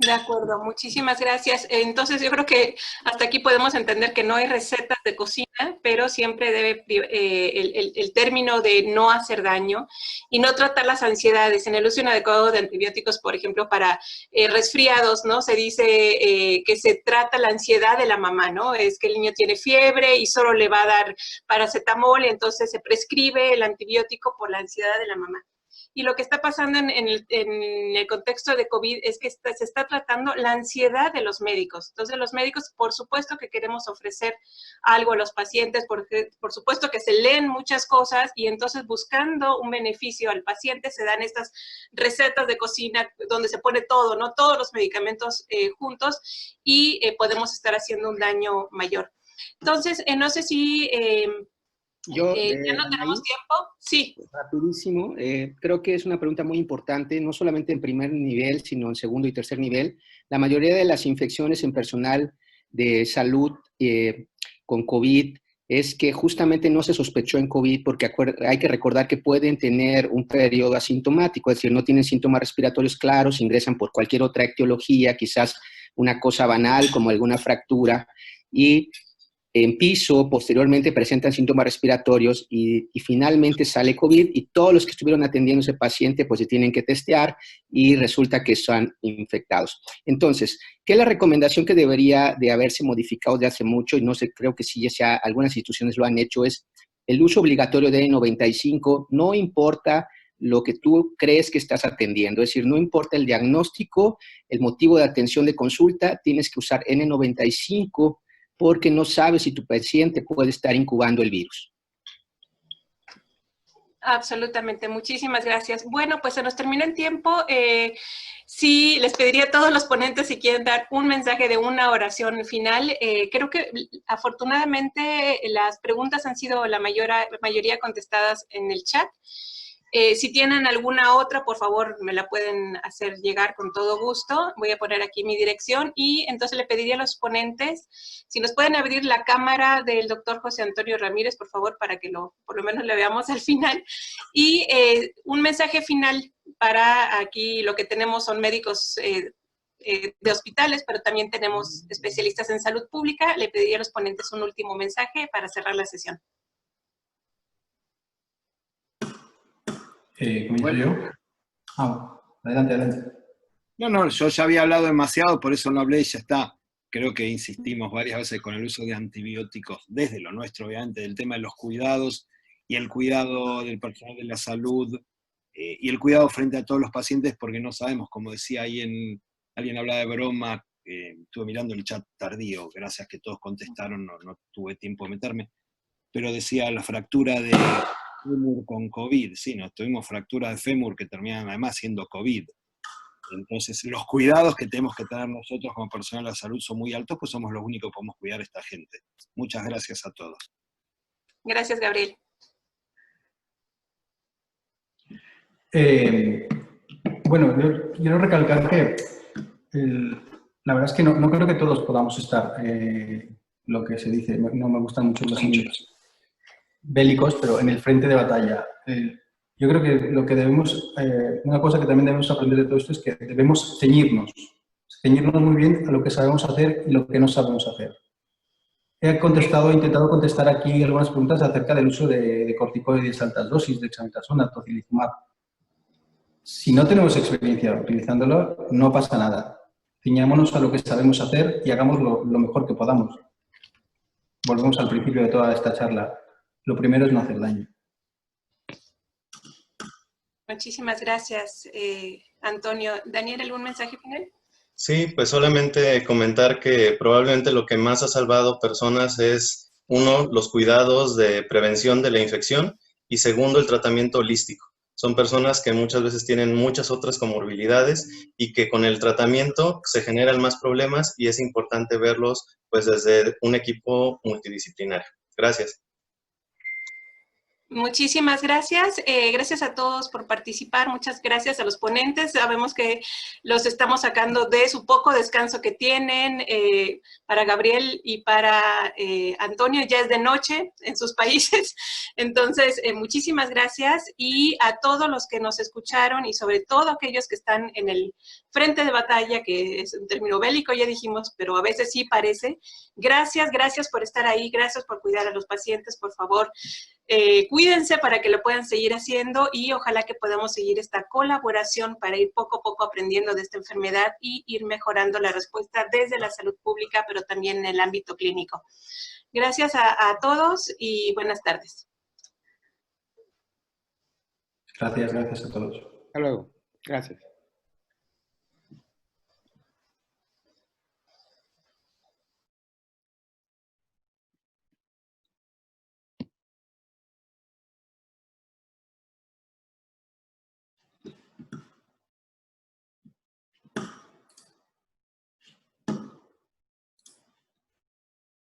De acuerdo, muchísimas gracias. Entonces, yo creo que hasta aquí podemos entender que no hay recetas de cocina, pero siempre debe el término de no hacer daño y no tratar las ansiedades. En el uso inadecuado de antibióticos, por ejemplo, para resfriados, ¿no? Se dice que se trata la ansiedad de la mamá, ¿no? Es que el niño tiene fiebre y solo le va a dar paracetamol, entonces se prescribe el antibiótico por la ansiedad de la mamá. Y lo que está pasando en el contexto de COVID es que se está tratando la ansiedad de los médicos. Entonces, los médicos, por supuesto que queremos ofrecer algo a los pacientes, porque por supuesto que se leen muchas cosas y entonces buscando un beneficio al paciente se dan estas recetas de cocina donde se pone todo, ¿no? Todos los medicamentos juntos y podemos estar haciendo un daño mayor. Entonces, no sé si... ¿ya no tenemos tiempo? Sí. Rapidísimo. Creo que es una pregunta muy importante, no solamente en primer nivel, sino en segundo y tercer nivel. La mayoría de las infecciones en personal de salud con COVID es que justamente no se sospechó en COVID porque hay que recordar que pueden tener un periodo asintomático, es decir, no tienen síntomas respiratorios claros, ingresan por cualquier otra etiología, quizás una cosa banal como alguna fractura, y en piso, posteriormente presentan síntomas respiratorios y finalmente sale COVID y todos los que estuvieron atendiendo a ese paciente pues se tienen que testear y resulta que están infectados. Entonces, ¿qué es la recomendación que debería de haberse modificado de hace mucho? Y no sé, creo que sí, ya algunas instituciones lo han hecho, es el uso obligatorio de N95, no importa lo que tú crees que estás atendiendo, es decir, no importa el diagnóstico, el motivo de atención de consulta, tienes que usar N95 porque no sabes si tu paciente puede estar incubando el virus. Absolutamente, muchísimas gracias. Bueno, pues se nos terminó el tiempo. Sí, les pediría a todos los ponentes si quieren dar un mensaje de una oración final. Creo que afortunadamente las preguntas han sido la mayoría contestadas en el chat. Si tienen alguna otra, por favor, me la pueden hacer llegar con todo gusto. Voy a poner aquí mi dirección y entonces le pediría a los ponentes si nos pueden abrir la cámara del doctor José Antonio Ramírez, por favor, para que por lo menos le veamos al final. Y un mensaje final para aquí, lo que tenemos son médicos de hospitales, pero también tenemos especialistas en salud pública. Le pediría a los ponentes un último mensaje para cerrar la sesión. ¿Comienzo yo? Adelante. No, yo ya había hablado demasiado, por eso no hablé y ya está. Creo que insistimos varias veces con el uso de antibióticos, desde lo nuestro, obviamente, del tema de los cuidados y el cuidado del personal de la salud y el cuidado frente a todos los pacientes, porque no sabemos, como decía ahí alguien hablaba de broma, estuve mirando el chat tardío, gracias que todos contestaron, no tuve tiempo de meterme, pero decía la fractura de fémur con COVID, sí, nos tuvimos fractura de fémur que terminan además siendo COVID. Entonces, los cuidados que tenemos que tener nosotros como personal de la salud son muy altos, pues somos los únicos que podemos cuidar a esta gente. Muchas gracias a todos. Gracias, Gabriel. Bueno, yo quiero recalcar que la verdad es que no creo que todos podamos estar, lo que se dice, no me gustan mucho los símbolos bélicos, pero en el frente de batalla. Yo creo que lo que debemos, una cosa que también debemos aprender de todo esto es que debemos ceñirnos muy bien a lo que sabemos hacer y lo que no sabemos hacer. He intentado contestar aquí algunas preguntas acerca del uso de corticoides de altas dosis, de dexametasona, tocilizumab. Si no tenemos experiencia utilizándolo, no pasa nada. Ciñámonos a lo que sabemos hacer y hagamos lo mejor que podamos. Volvemos al principio de toda esta charla. Lo primero es no hacer daño. Muchísimas gracias, Antonio. Daniel, ¿algún mensaje final? Sí, pues solamente comentar que probablemente lo que más ha salvado personas es, uno, los cuidados de prevención de la infección y segundo, el tratamiento holístico. Son personas que muchas veces tienen muchas otras comorbilidades y que con el tratamiento se generan más problemas y es importante verlos pues desde un equipo multidisciplinario. Gracias. Muchísimas gracias. Gracias a todos por participar. Muchas gracias a los ponentes. Sabemos que los estamos sacando de su poco descanso que tienen. Para Gabriel y para Antonio ya es de noche en sus países. Entonces, muchísimas gracias. Y a todos los que nos escucharon y sobre todo aquellos que están en el frente de batalla, que es un término bélico, ya dijimos, pero a veces sí parece. Gracias por estar ahí. Gracias por cuidar a los pacientes, por favor. Cuídense para que lo puedan seguir haciendo y ojalá que podamos seguir esta colaboración para ir poco a poco aprendiendo de esta enfermedad y ir mejorando la respuesta desde la salud pública, pero también en el ámbito clínico. Gracias a todos y buenas tardes. Gracias a todos. Hasta luego. Gracias.